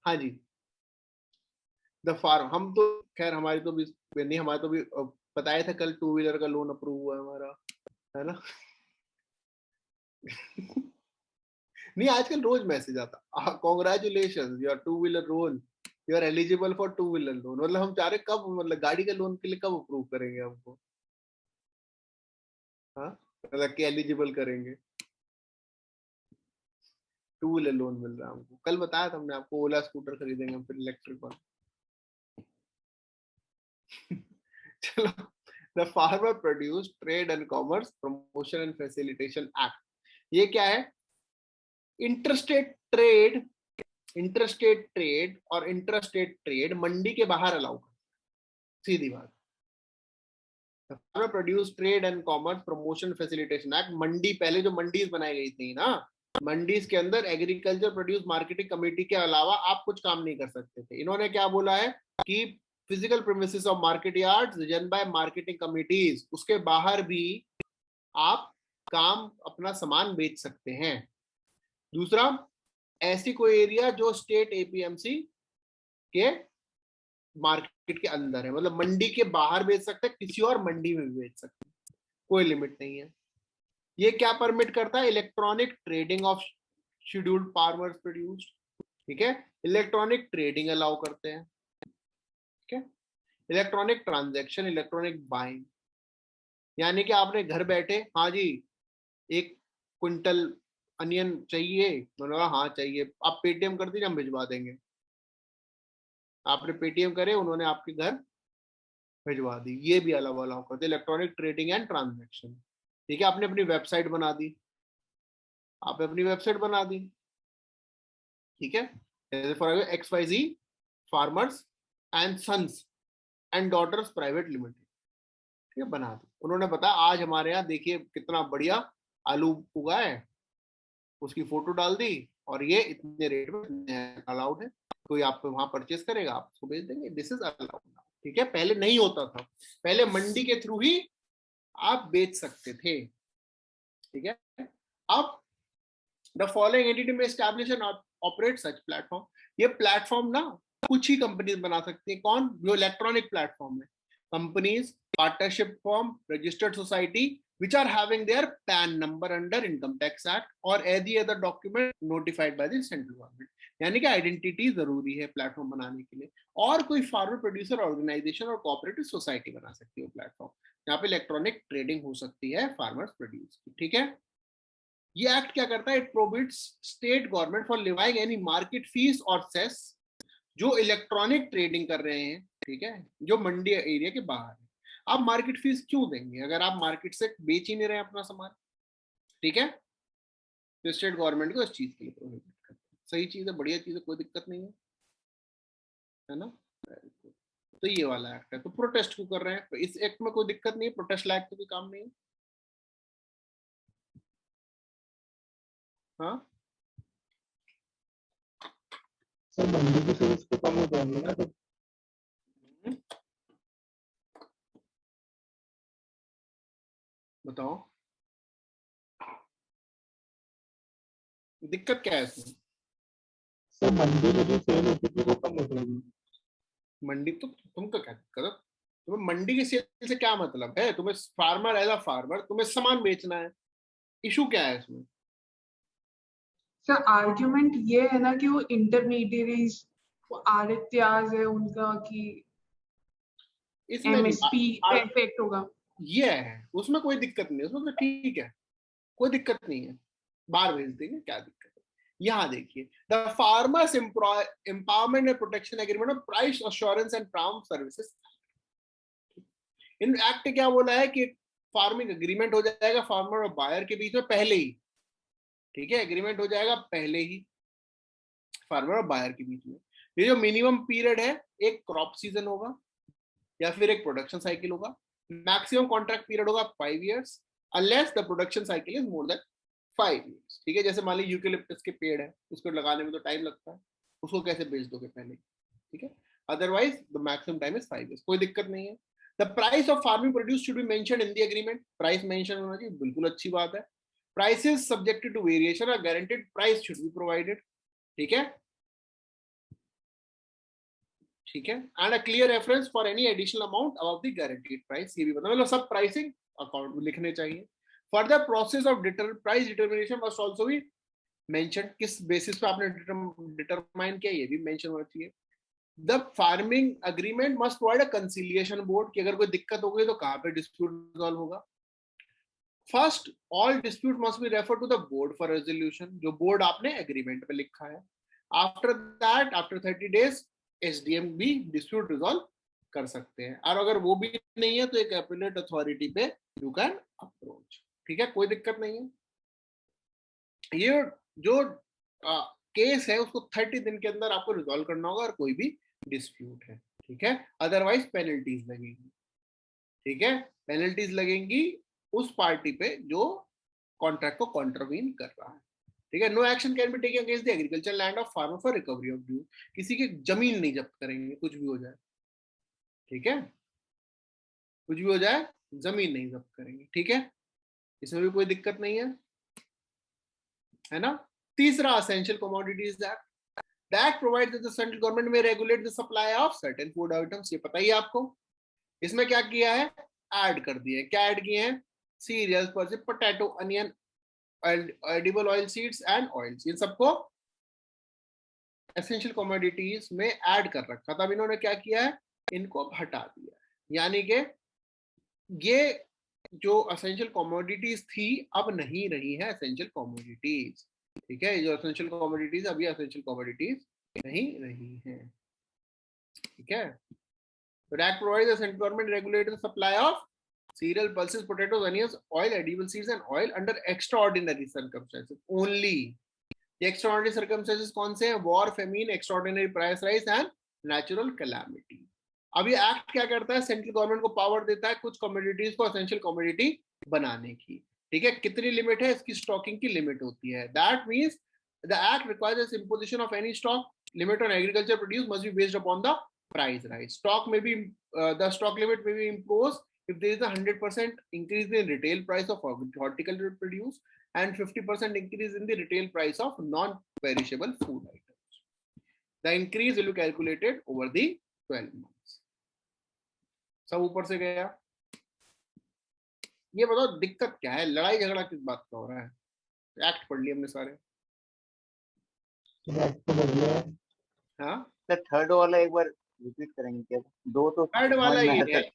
हाँ जी, द फार्म, हम तो खैर हमारी तो भी नहीं, हमारे तो भी बताया था कल 2 व्हीलर का लोन अप्रूव हुआ है हमारा, है ना? नहीं आजकल रोज मैसेज आता, congratulation your 2 wheeler loan, you are eligible for 2 wheeler loan. मतलब हम चाह रहे कब, मतलब गाड़ी का लोन के लिए कब अप्रूव करेंगे हमको? हाँ, मतलब कि एलिजिबल करेंगे, 2 व्हीलर लोन मिल रहा है हमको। कल बताया था हमने आपको, ओला स्कूटर खरीदेंगे हम फिर इलेक्ट्रिक वाला। चलो, the farmer produce trade and commerce promotion and facilitation act, ये क्या है? इंटरस्टेट ट्रेड, इंटरस्टेट ट्रेड और इंटरस्टेट ट्रेड मंडी के बाहर अलाउ कर, सीधी बात। Farmer produce trade and commerce promotion facilitation act, mandi, पहले जो मंडीज बनाई गई थी ना, मंडीज के अंदर एग्रीकल्चर प्रोड्यूस मार्केटिंग कमेटी के अलावा आप कुछ काम नहीं कर सकते थे। इन्होंने क्या बोला है कि physical premises of market yards region by marketing committees, उसके बाहर भी आप काम अपना सामान बेच सकते हैं। दूसरा, ऐसी कोई एरिया जो स्टेट एपीएमसी के मार्केट के अंदर है, मतलब मंडी के बाहर बेच सकते हैं, किसी और मंडी में भी बेच सकते हैं, कोई लिमिट नहीं है। ये क्या परमिट करता है? Electronic trading of scheduled farmers produced. ठीक है, इलेक्ट्रॉनिक ट्रेडिंग अलाउ करते हैं। ठीक है, इलेक्ट्रॉनिक ट्रांजैक्शन, इलेक्ट्रॉनिक बाइंग, यानी कि आपने घर बैठे, हाँ जी 1 क्विंटल अनियन चाहिए, मैंने कहा हाँ चाहिए, आप पेटीएम कर दीजिए हम भिजवा देंगे। आपने पेटीएम करे, उन्होंने आपके घर भिजवा दी, ये भी अलग अलग करते इलेक्ट्रॉनिक ट्रेडिंग एंड ट्रांजैक्शन। ठीक है, आपने अपनी वेबसाइट बना दी, आपने अपनी वेबसाइट बना दी, ठीक है, जैसे for XYZ farmers and sons and daughters private limited, ठीक है, बना दी। उन्होंने बताया आज हमारे यहाँ देखिए कितना बढ़िया आलू उगा है, उसकी फोटो डाल दी और ये इतने रेट में अलाउड है, कोई आपको वहां परचेस करेगा, आप उसको बेच देंगे, दिस इज अलाउड। ठीक है, पहले नहीं होता था, पहले मंडी के थ्रू ही आप बेच सकते थे। ठीक है, अब द फॉलोइंग एंटिटी में establish and operate such platform, ये प्लेटफॉर्म ना कुछ ही कंपनीज बना सकती है। कौन? जो इलेक्ट्रॉनिक प्लेटफॉर्म है, companies, partnership form, registered society which are having their PAN number under Income Tax Act or any other document notified by the central government। यानी कि आइडेंटिटी जरूरी है प्लेटफॉर्म बनाने के लिए। और कोई फार्मर प्रोड्यूसर ऑर्गेनाइजेशन और कोऑपरेटिव सोसाइटी बना सकती है प्लेटफॉर्म, यहाँ पे इलेक्ट्रॉनिक ट्रेडिंग हो सकती है फार्मर्स प्रोड्यूस की। ठीक है, ये एक्ट क्या करता है? It prohibits state government for levying any market fees और सेस जो इलेक्ट्रॉनिक ट्रेडिंग कर रहे हैं, ठीक है, जो मंडी एरिया के बाहर है। आप मार्केट फीस क्यों देंगे अगर आप मार्केट से बेच ही नहीं रहे अपना सामान? ठीक है, तो स्टेट गवर्नमेंट को इस चीज के लिए प्रोहिबिट करते हैं। सही चीज है, बढ़िया चीज है, कोई दिक्कत नहीं है ना। तो ये वाला एक्ट है। तो प्रोटेस्ट क्यों कर रहे हैं? तो इस एक्ट में कोई दिक्कत नहीं है, प्रोटेस्ट लायक तो कोई काम नहीं है। हाँ, सर मंडी की फीस तो कम हो जाएंगे ना, तो बताओ दिक्कत क्या है इसमें? सर मंडी में जो सेल होती थी वो कम हो जाएगी। मंडी तो तुमको क्या दिक्कत है? तुम्हें मंडी के सेल से क्या मतलब है? तुम्हें फार्मर एज अ फार्मर तुम्हें सामान बेचना है, इशू क्या है इसमें? सर आर्ग्यूमेंट ये है ना कि वो इंटरमीडियरीज, वो आरत्याज है उनका कि इसमें नहीं, एमएसपी पे इफेक्ट होगा। ये है, उसमें कोई दिक्कत नहीं है, उसमें तो ठीक है, कोई दिक्कत नहीं है, बाहर भेज देंगे, क्या दिक्कत है। यहाँ देखिए, the farmers empowerment and protection agreement of price assurance and farm services. इन एक्ट क्या बोला है कि फार्मिंग एग्रीमेंट हो जाएगा फार्मर और बायर के बीच में पहले ही। ठीक है, एग्रीमेंट हो जाएगा पहले ही फार्मर और बायर के बीच में। ये जो मिनिमम पीरियड है, एक क्रॉप सीजन होगा या फिर एक प्रोडक्शन साइकिल होगा। मैक्सिमम कॉन्ट्रैक्ट पीरियड होगा 5 years unless the production cycle is more than 5 years। ठीक है, जैसे मान लीजिए यूकेलिप्टस के पेड़ है, उसको लगाने में तो टाइम लगता है, उसको कैसे बेच दोगे पहले? ठीक है, otherwise the maximum time is 5 years, कोई दिक्कत नहीं है। The price of farming produce should be mentioned in the agreement, price mention होना चाहिए, बिल्कुल अच्छी बात है। प्राइसेस सब्जेक्टेड टू वेरिएशन और guaranteed price should be provided. ठीक है, ठीक है, and a clear reference for any additional amount above the guaranteed price, ये भी बता, मतलब सब प्राइसिंग अकाउंट में लिखने चाहिए। Further process of price determination must also be mention, किस बेसिस पे आपने डिटरमाइन किया ये भी मेंशन होना चाहिए। The farming agreement must provide a conciliation board, कि अगर कोई दिक्कत हो गई तो कहाँ पे डिस्प्यूट रिजॉल्व होगा। First all dispute must be refer to the board for resolution, जो बोर्ड आपने एग्रीमेंट पे लिखा है। After that, after 30 days SDM भी डिस्प्यूट रिजॉल्व कर सकते हैं, और अगर वो भी नहीं है तो एक अपीलेट अथॉरिटी पे यू कैन अप्रोच। ठीक है, कोई दिक्कत नहीं है। ये जो केस है उसको 30 दिन के अंदर आपको रिजॉल्व करना होगा, और कोई भी डिस्प्यूट है। ठीक है, अदरवाइज पेनल्टीज लगेंगी। ठीक है, पेनल्टीज लगेंगी उस पार्टी पे जो कॉन्ट्रैक्ट को कॉन्ट्रवीन कर रहा है। ठीक है, no action can be taken against the agriculture land of farmer for recovery of due, किसी की जमीन नहीं जब्त करेंगे, कुछ भी हो जाए। ठीक है, कुछ भी हो जाए जमीन नहीं जब्त करेंगे। ठीक है, इसमें भी कोई दिक्कत नहीं है ना। तीसरा, essential commodities act, that provides that the central government may regulate the supply of certain food items. ये पता ही आपको, इसमें क्या किया है, ऐड कर दिया है। क्या ऐड किए हैं? Cereals, potato, onion, edible oil seeds and oils, इन सबको एसेंशियल कमोडिटीज में ऐड कर रखा था। अब इन्होंने क्या किया है, इनको हटा दिया है। यानी कि ये जो एसेंशियल कमोडिटीज थी अब नहीं रही है एसेंशियल कमोडिटीज। ठीक है, जो एसेंशियल कमोडिटीज अभी एसेंशियल कमोडिटीज नहीं रही है। ठीक है, The act provides the central government regulated the supply of cereal, pulses, potatoes, onions, oil, edible seeds and oil under extraordinary circumstances only. The extraordinary circumstances कौन से हैं? War, famine, extraordinary price rise and natural calamity. अब ये act क्या करता है? Central government को power देता है कुछ कमोडिटीज को एसेंशियल कमोडिटी बनाने की. ठीक है, कितनी लिमिट है? इसकी स्टॉकिंग की लिमिट होती है. That means the act requires imposition of any stock limit on agriculture produce must be based upon the price rise. Stock may be the stock limit may be imposed if there is a 100% increase in retail price of horticultural produce and 50% increase in the retail price of non-perishable food items. The increase will be calculated over the 12 months. सब ऊपर से गया. ये बताओ दिक्कत क्या है? लड़ाई झगड़ा किस बात का हो रहा है? एक्ट पढ़ लिए हमने सारे. हाँ, थर्ड वाला एक बार रिपीट करेंगे क्या? दो तो थर्ड वाला समझ में ये आया है.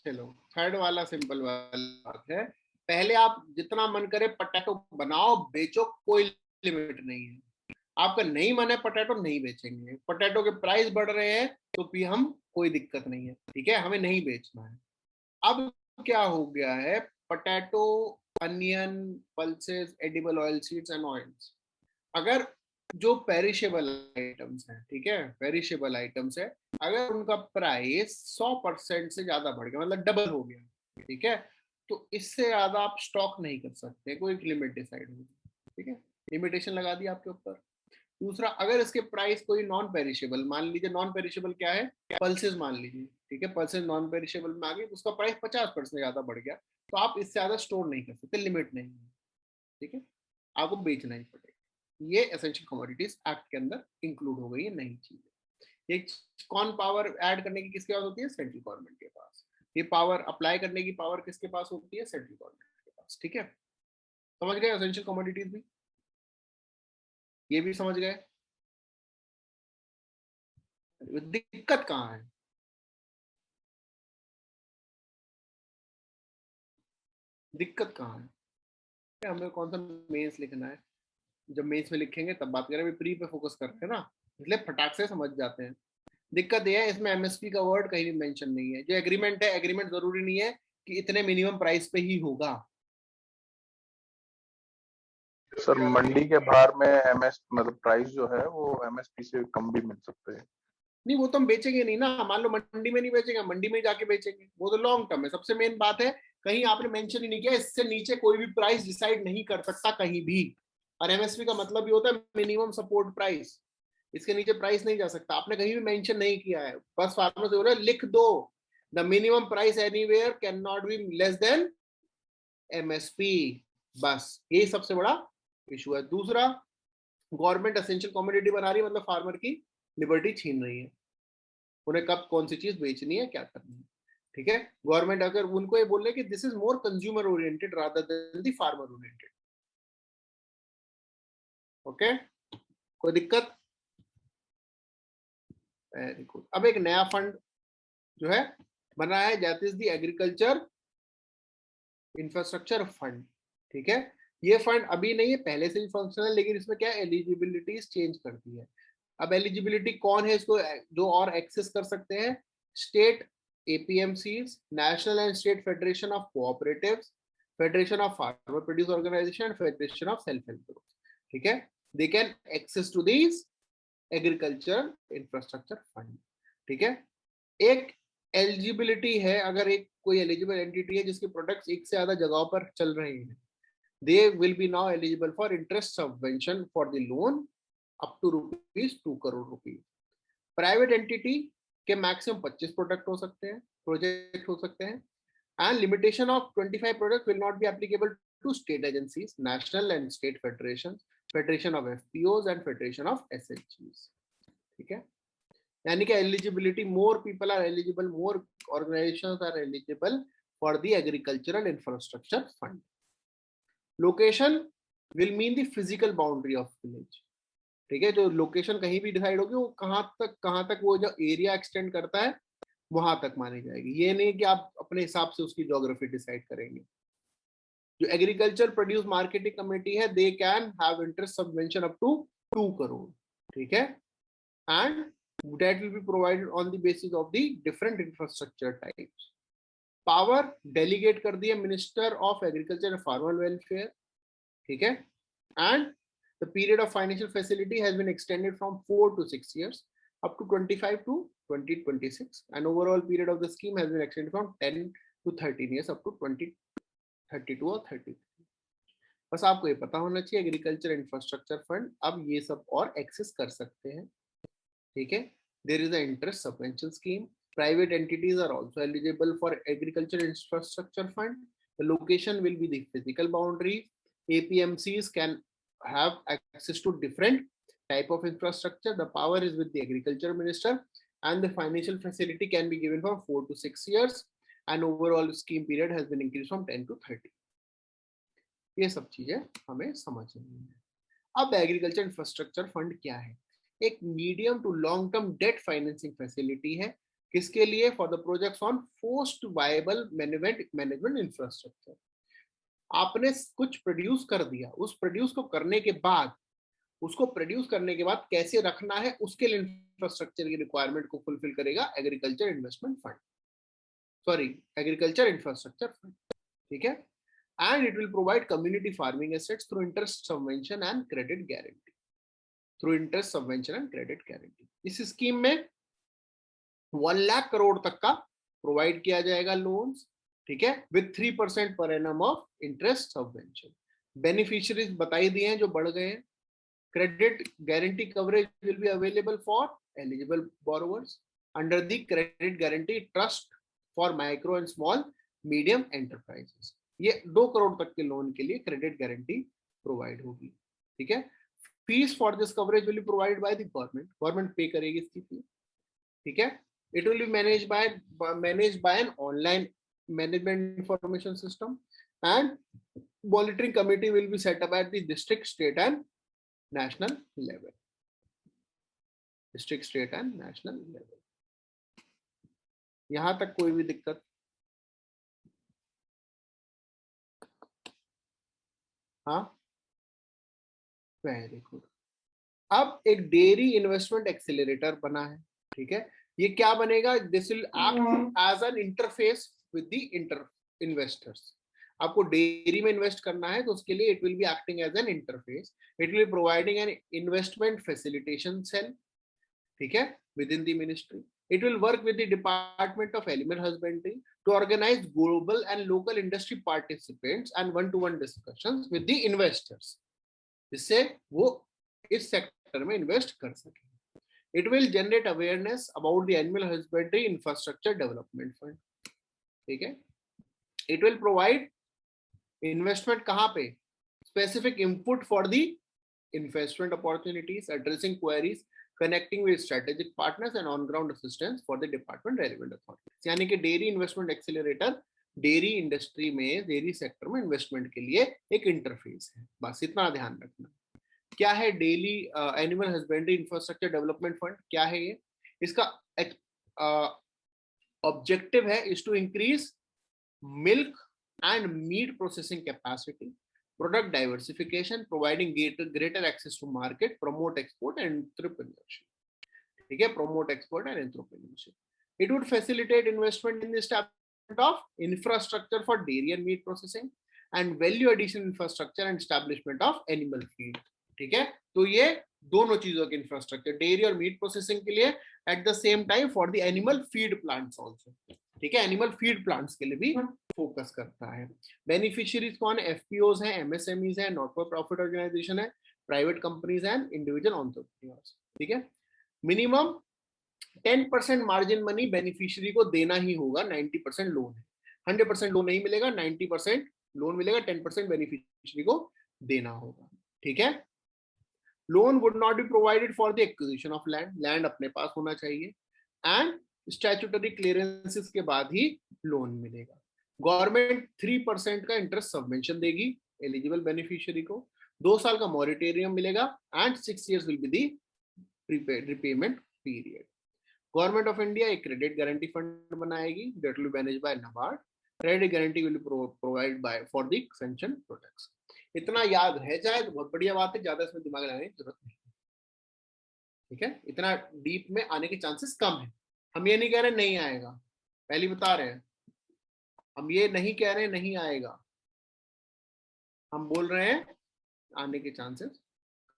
चलो, थर्ड वाला सिंपल वाला बात है. पहले आप जितना मन करे पटेटो बनाओ बेचो, कोई लिमिट नहीं है. आपका नहीं मन है पटेटो नहीं बेचेंगे. पटेटो के प्राइस बढ़ रहे हैं तो भी हम कोई दिक्कत नहीं है. ठीक है, हमें नहीं बेचना है. अब क्या हो गया है? Potato, onion, pulses, edible oil seeds and oils, अगर जो पेरिशेबल आइटम्स हैं, ठीक है, पेरिशेबल आइटम्स है, अगर उनका प्राइस 100% से ज्यादा बढ़ गया, मतलब डबल हो गया, ठीक है, तो इससे ज्यादा आप स्टॉक नहीं कर सकते. कोई लिमिट डिसाइड होगी. ठीक है, लिमिटेशन लगा दी आपके ऊपर. दूसरा, अगर इसके प्राइस कोई नॉन पेरिशेबल, मान लीजिए नॉन पेरिशेबल क्या है? पल्सेस मान लीजिए. ठीक है, पल्सेस नॉन पेरिशेबल में आ गई, उसका प्राइस 50% ज्यादा बढ़ गया, तो आप इससे ज्यादा स्टोर नहीं कर सकते. लिमिट नहीं है. ठीक है, आपको बेचना ही पड़ेगा. ये एसेंशियल कमोडिटीज एक्ट के अंदर इंक्लूड हो गई है नई चीजें. ये कौन पावर ऐड करने की किसके पास होती है? सेंट्रल गवर्नमेंट के पास. ये पावर अप्लाई करने की पावर किसके पास होती है? सेंट्रल गवर्नमेंट के पास. ठीक है, समझ गए एसेंशियल कमोडिटीज भी? ये भी समझ गए? दिक्कत कहाँ है? दिक्कत कहाँ है? हमें कौन सा मेंस लिखना है? जब मेंस में लिखेंगे तब बात करें. प्री पे फोकस कर रहे हैं ना, इसलिए फटाक से समझ जाते हैं. दिक्कत ये है इसमें एमएसपी का वर्ड कहीं भी मेंशन नहीं है. जो एग्रीमेंट है, एग्रीमेंट जरूरी नहीं है कि इतने मिनिमम प्राइस पे ही होगा. सर मंडी के बाहर में एमएस मतलब प्राइस जो है वो एमएसपी से कम भी मिल सकते हैं. नहीं, वो तो हम बेचेंगे नहीं ना. मान लो मंडी में नहीं बेचेंगे, मंडी में जाके बेचेंगे, वो तो लॉन्ग टर्म है. सबसे मेन बात है, कहीं आपने मेंशन ही नहीं किया, इससे नीचे कोई भी प्राइस डिसाइड नहीं कर सकता कहीं भी. और एमएसपी का मतलब ये होता है मिनिमम सपोर्ट प्राइस. इसके नीचे प्राइस नहीं जा सकता. आपने कहीं भी मेंशन नहीं किया है. बस फार्मर से बोल रहे लिख दो, the minimum price anywhere can not be less than MSP. बस यही सबसे बड़ा इशू है. दूसरा, गवर्नमेंट एसेंशियल कमोडिटी बना रही है, मतलब फार्मर की लिबर्टी छीन रही है. उन्हें कब कौन सी चीज बेचनी है, क्या करनी है. ठीक है, गवर्नमेंट अगर उनको ये बोल रहे कि this is more consumer oriented rather than the farmer oriented. Okay, कोई दिक्कत? Very good. अब एक नया फंड जो है बना है, that is the agriculture infrastructure fund. ठीक है, ये फंड अभी नहीं है, पहले से ही फंक्शनल है, लेकिन इसमें क्या एलिजिबिलिटीज चेंज कर दी है. अब एलिजिबिलिटी कौन है इसको जो और एक्सेस कर सकते हैं? State APMCs, national and state federation of cooperatives, federation of farmer produce organisation and federation of self help group. ठीक है, they can access to this agriculture infrastructure fund. ठीक है, एक एलिजिबिलिटी है, अगर एक कोई एलिजिबल एंटिटी है जिसके प्रोडक्ट्स एक से ज्यादा जगहों पर चल रहे हैं, they will be now eligible for interest subvention for the loan up to rupees 2 crore rupees. Private entity के मैक्सिमम 25 प्रोडक्ट हो सकते हैं, प्रोजेक्ट हो सकते हैं. And limitation of 25 product will not be applicable to state agencies, national and state federation, federation of FPOs and federation of एसएचजीज. ठीक है, यानी कि eligibility, more people are eligible, more organisations are eligible for the agricultural infrastructure fund. Location will mean the physical boundary of village. ठीक है, जो location कहीं भी डिसाइड होगी वो कहाँ तक वो जो एरिया एक्सटेंड करता है वहां तक मानी जाएगी. ये नहीं कि आप अपने हिसाब से उसकी ज्योग्राफी डिसाइड करेंगे. जो एग्रीकल्चर प्रोड्यूस मार्केटिंग कमेटी है, they can have interest subvention up to 2 crore. ठीक है, and that will be provided on the basis of the different infrastructure types. Power delegate कर दिया Minister of Agriculture and Farmer Welfare, ठीक है, and the period of financial facility has been extended from 4 to 6 years up to 25 to 2026, and overall period of the scheme has been extended from 10 to 13 years up to 2032 or 33. बस आपको ये पता होना चाहिए agriculture infrastructure fund अब ये सब और एक्सेस कर सकते हैं, ठीक है. There is a interest subvention scheme. Private entities are also eligible for agriculture infrastructure fund. The location will be the physical boundary. APMCs can have access to different type of infrastructure. The power is with the agriculture minister, and the financial facility can be given for 4 to 6 years, and overall scheme period has been increased from 10 to 30. ये सब चीजें हमें समझनी है. अब agriculture infrastructure fund क्या है? एक medium to long term debt financing facility है. किसके लिए? For the projects on post viable management infrastructure. आपने कुछ प्रोड्यूस कर दिया, उस प्रोड्यूस को करने के बाद उसको प्रोड्यूस करने के बाद कैसे रखना है उसके लिए इंफ्रास्ट्रक्चर की रिक्वायरमेंट को फुलफिल करेगा agriculture investment fund, sorry agriculture infrastructure fund, ठीक है. And it will provide community farming assets through interest subvention and credit guarantee, through interest subvention and credit guarantee. इस स्कीम में 1 लाख करोड़ तक का प्रोवाइड किया जाएगा लोन्स, ठीक है, with 3% per annum of interest subvention. Beneficiaries बताई दिए हैं जो बढ़ गए हैं. Credit guarantee coverage will be available for eligible borrowers under the credit guarantee trust for micro and small medium enterprises. ये 2 करोड़ तक के लोन के लिए क्रेडिट गारंटी प्रोवाइड होगी, ठीक है. Fees for this coverage will be provided by the government पे करेगी इसकी फी, ठीक है. It will be managed by an online management information system, and monitoring committee will be set up at the district, state and national level. District, state and national level. यहां तक कोई भी दिक्कत? हाँ, वेरी गुड. अब एक dairy investment accelerator बना है, ठीक है. ये क्या बनेगा? This will act as an interface with the investors. आपको डेयरी में इन्वेस्ट करना है तो उसके लिए it will be acting as an interface. It will be providing an investment facilitation cell, ठीक है, within the ministry. It will work with the department of animal husbandry to organise global and local industry participants and 1-to-1 discussions with the investors, जिससे वो इस sector में invest कर सके. It will generate awareness about the animal husbandry infrastructure development fund, ठीक है. It will provide investment कहाँ पे? Specific input for the investment opportunities, addressing queries, connecting with strategic partners and on-ground assistance for the department relevant authorities. यानी कि dairy investment accelerator dairy industry में, dairy sector में investment के लिए एक interface है. बस इतना ध्यान रखना. क्या है daily animal husbandry infrastructure development fund? क्या है ये? इसका ऑब्जेक्टिव है is to increase milk and meat processing capacity, product diversification, providing greater access to market, promote export and entrepreneurship, ठीक है, promote export and entrepreneurship. It would facilitate investment in the establishment of infrastructure for dairy and meat processing and value addition infrastructure and establishment of animal feed, ठीक है. तो ये दोनों चीजों के infrastructure, dairy और मीट प्रोसेसिंग के लिए, at the same time for the animal feed plants also, ठीक है. एनिमल फीड प्लांट्स के लिए भी फोकस करता है. बेनिफिशियरीज कौन है? एफपीओज हैं, एमएसएमईज हैं, नॉट फॉर प्रॉफिट ऑर्गेनाइजेशन है, private companies and individual entrepreneurs, ठीक है. मिनिमम 10% मार्जिन मनी बेनिफिशियरी को देना ही होगा. 90% लोन है, 100% लोन नहीं मिलेगा, 90% लोन मिलेगा, 10% बेनिफिशियरी को देना होगा, ठीक है. Loan would not be provided for the acquisition of land, land अपने पास होना चाहिए, एंड स्टैट्यूटरी क्लियरेंसेस के बाद ही लोन मिलेगा. गवर्नमेंट 3% का इंटरेस्ट सबवेंशन देगी एलिजिबल बेनिफिशियरी को. 2 साल का मॉरिटोरियम मिलेगा and 6 years will be the repayment period. Government of India एक क्रेडिट गारंटी फंड बनाएगी that will be managed by NABARD. Credit guarantee will be provided by for the sanction products. इतना याद रह जाए तो बहुत बढ़िया बात है, ज्यादा इसमें दिमाग लगाने की जरूरत नहीं, ठीक है, इतना डीप में आने के चांसेस कम है। हम ये नहीं कह रहे नहीं आएगा, पहले बता रहे हैं, हम ये नहीं कह रहे नहीं आएगा, हम बोल रहे हैं आने के चांसेस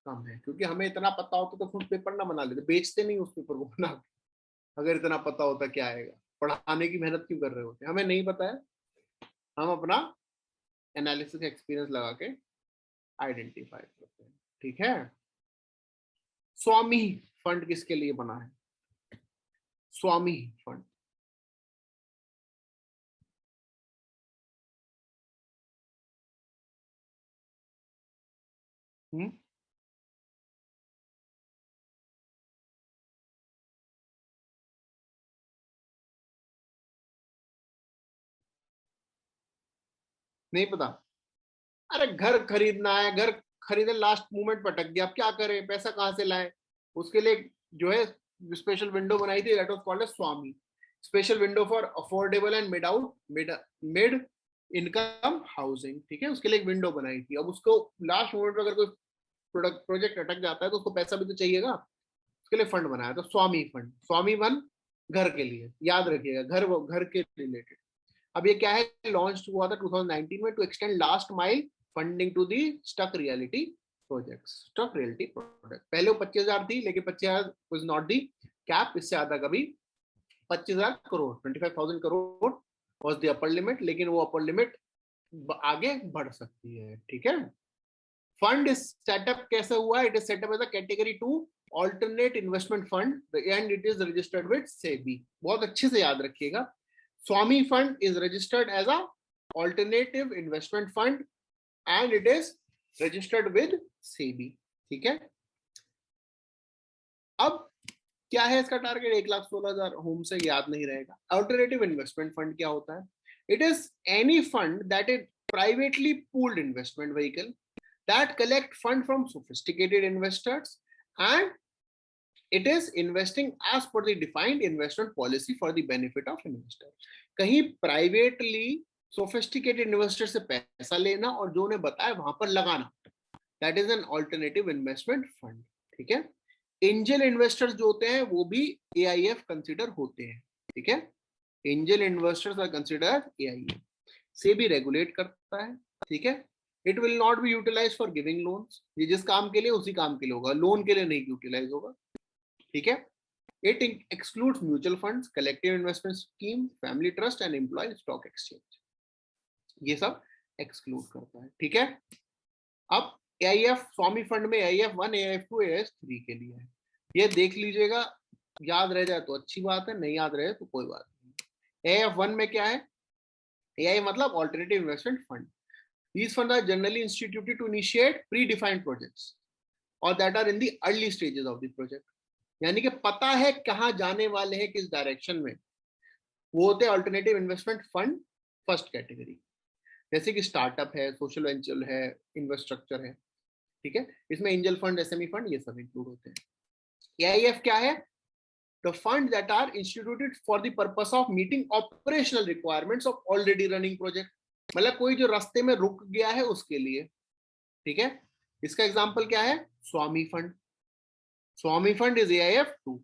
कम है, क्योंकि हमें इतना पता होता तो खुद पेपर ना बना लेते, बेचते नहीं उस पेपर को बना के। अगर इतना पता होता क्या आएगा, पढ़ाने की मेहनत क्यों कर रहे होते? हमें नहीं पता है, हम अपना एनालिसिस एक्सपीरियंस लगा के आइडेंटिफाई करते हैं। ठीक है, स्वामी फंड किसके लिए बना है? स्वामी फंड नहीं पता? अरे घर खरीदना है, घर खरीदे लास्ट मोमेंट पर अटक गया, अब क्या करें, पैसा कहाँ से लाएं? उसके लिए जो है स्पेशल विंडो बनाई थी, दैट वाज कॉल्ड एज स्वामी, special window for affordable and mid income housing. ठीक है, उसके लिए एक विंडो बनाई थी। अब उसको लास्ट मोमेंट पर अगर कोई प्रोजेक्ट अटक जाता है तो उसको पैसा भी तो चाहिएगा, उसके लिए फंड बनाया। तो स्वामी फंड, स्वामी वन घर के लिए, याद रखिएगा, घर के रिलेटेड। अब ये क्या है, लॉन्च हुआ था 2019 में to extend last mile funding to the stuck reality project, stuck reality project. पहले वो 25,000 थी, लेकिन 25,000 वाज नॉट दी कैप, इससे ज्यादा कभी 25,000 crore 25,000 crore was the upper limit, लेकिन वो अपर लिमिट आगे बढ़ सकती है। ठीक है, फंड सेटअप कैसे हुआ? It is set up as a category 2 alternate investment fund and it is registered with SEBI। बहुत अच्छे से याद रखिएगा, स्वामी fund is registered as a alternative investment fund and it is registered with SEBI. ठीक है, अब क्या है इसका टारगेट? 1,16,000 होम से याद नहीं रहेगा। अल्टरनेटिव इन्वेस्टमेंट फंड क्या होता है? It is any fund that is privately pooled investment vehicle that collect fund from sophisticated investors and it is investing as per the defined investment policy for the benefit of investor। कहीं privately sophisticated investor से पैसा लेना और जो उन्हें बताया वहां पर लगाना, that is an alternative investment fund. ठीक है, एंजल इन्वेस्टर्स जो होते हैं वो भी AIF कंसिडर होते हैं। ठीक है, angel investors are consider AIF, से भी रेगुलेट करता है। ठीक है, it will not be utilise for giving loans, ये जिस काम के लिए उसी काम के लिए होगा, लोन के लिए नहीं यूटिलाइज होगा। ठीक है, it excludes mutual funds, collective investment scheme, family trust and employ stock exchange, ये सब एक्सक्लूड करता है। ठीक है, अब AIF स्वामी फंड में AIF 1, AIF 2, AIF 3 के लिए है, ये देख लीजिएगा, याद रह जाए तो अच्छी बात है, नहीं याद रहे तो कोई बात नहीं। AIF 1 में क्या है? AIF मतलब alternative investment fund. These funds are generally instituted to initiate predefined projects or that are in the early stages of the project। यानी कि पता है कहां जाने वाले हैं, किस डायरेक्शन में, वो होते हैं alternative investment fund first category. जैसे कि स्टार्टअप है, सोशल वेंचर है, इंफ्रास्ट्रक्चर है। ठीक है, इसमें एंजल फंड, SME फंड, ये सब इंक्लूड होते हैं। AIF क्या है? The funds that are instituted for the purpose of meeting operational requirements of already running project। मतलब कोई जो रास्ते में रुक गया है उसके लिए। ठीक है, इसका एग्जांपल क्या है? स्वामी फंड। स्वामी फंड इज AIF 2।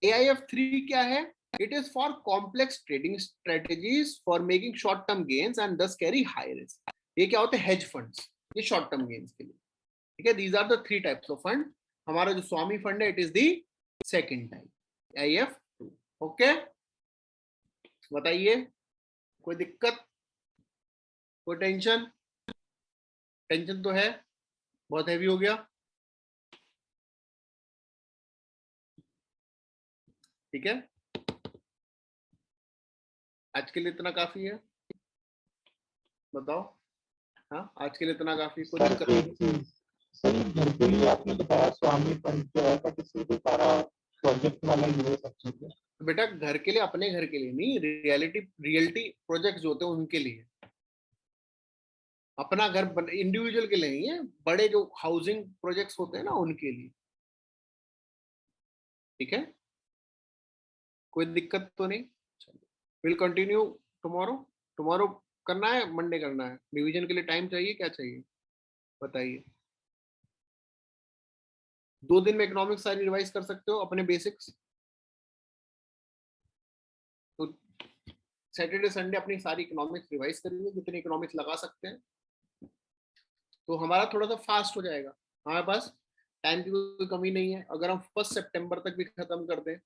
AIF 3 क्या है? It is for complex trading strategies for making short term gains and thus carry high risk. ये क्या होते हैं? हेज फंड्स, ये शॉर्ट टर्म गेन्स के लिए। ठीक है, these are the 3 types of fund. हमारा जो स्वामी फंड है, it is the second type, AIF 2। Okay, बताइए कोई दिक्कत, कोई टेंशन? टेंशन तो है, बहुत हैवी हो गया। ठीक है, आज के लिए इतना काफी है, बताओ। हाँ, आज के लिए इतना काफी, कोई दिक्कत नहीं? सर घर के लिए आपने बताया स्वामी फंड जो है, बट इसमें तो सारा प्रोजेक्ट वाला ही है सब चीजें। बेटा घर के लिए, अपने घर के लिए नहीं, रियल्टी प्रोजेक्ट जो होते हैं उनके लिए। अपना घर इंडिविजुअल के लिए नहीं है, बड़े जो हाउसिंग प्रोजेक्ट्स होते हैं ना उनके लिए। ठीक है, कोई दिक्कत तो नहीं? Will continue tomorrow. टुमारो करना है, मंडे करना है? रिवीजन के लिए टाइम चाहिए, क्या चाहिए बताइए? 2 दिन में इकोनॉमिक्स सारी रिवाइज कर सकते हो अपने बेसिक्स। तो सैटरडे संडे अपनी सारी इकोनॉमिक्स रिवाइज करेंगे, जितने इकोनॉमिक्स लगा सकते हैं, तो हमारा थोड़ा सा फास्ट हो जाएगा। हमारे पास टाइम की कोई कमी नहीं है। अगर हम 1 सितंबर तक भी खत्म कर दें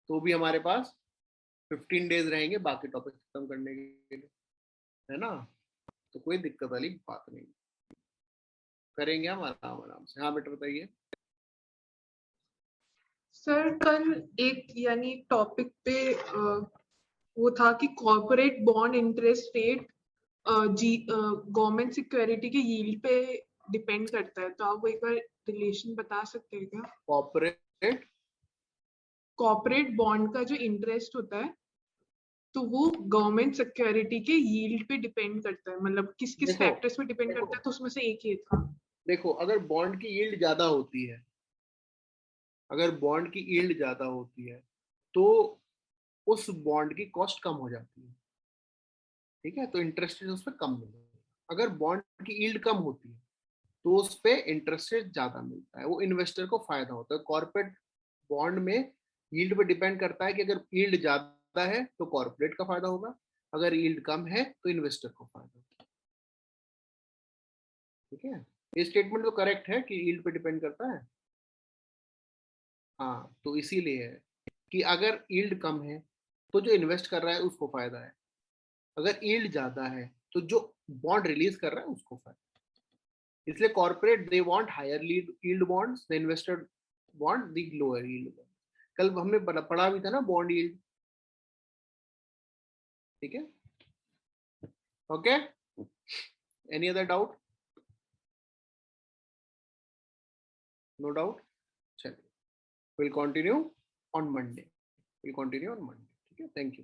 तो भी हमारे पास 15 डेज रहेंगे बाकी टॉपिक खत्म करने के लिए, है ना। तो कोई दिक्कत वाली बात नहीं, करेंगे हम आराम आराम से। हाँ बेटा बताइए। सर कल एक यानी टॉपिक पे वो था कि corporate bond interest rate government security के यील्ड पे डिपेंड करता है, तो आप वो एक बार रिलेशन बता सकते हैं क्या? कॉर्पोरेट बॉन्ड का जो इंटरेस्ट होता है तो वो गवर्नमेंट सिक्योरिटी के यील्ड पे डिपेंड करता है, मतलब किस किस देखो, फैक्टर्स पे डिपेंड करता है, तो उसमें से एक ये था। देखो अगर बॉन्ड की यील्ड ज्यादा होती है, अगर बॉन्ड की यील्ड ज्यादा होती है तो उस बॉन्ड की कॉस्ट कम हो जाती है, ठीक है, तो इंटरेस्ट रेट उस पर कम मिलेगा। अगर बॉन्ड की यील्ड कम होती है तो उस पे इंटरेस्ट रेट ज्यादा मिलता है, वो इन्वेस्टर को फायदा होता है। कॉर्पोरेट बॉन्ड में यील्ड पे डिपेंड करता है कि अगर यील्ड ज्यादा है तो कॉर्पोरेट का फायदा होगा, अगर यील्ड कम है तो इन्वेस्टर को फायदा होगा, ठीक है। ये स्टेटमेंट तो करेक्ट है कि यील्ड पे डिपेंड करता है। हाँ तो इसीलिए है कि अगर यील्ड कम है तो जो इन्वेस्ट कर रहा है उसको फायदा है, अगर यील्ड ज्यादा है तो जो बॉन्ड रिलीज कर रहा है उसको फायदा है। इसलिए corporate they want higher yield bonds, the investor want the lower yield bond. कल हमने पढ़ा भी था ना बॉन्ड यील्ड, ठीक है। Okay, any other doubt? No doubt. चलिए, विल कंटिन्यू ऑन मंडे, ठीक है। Thank you.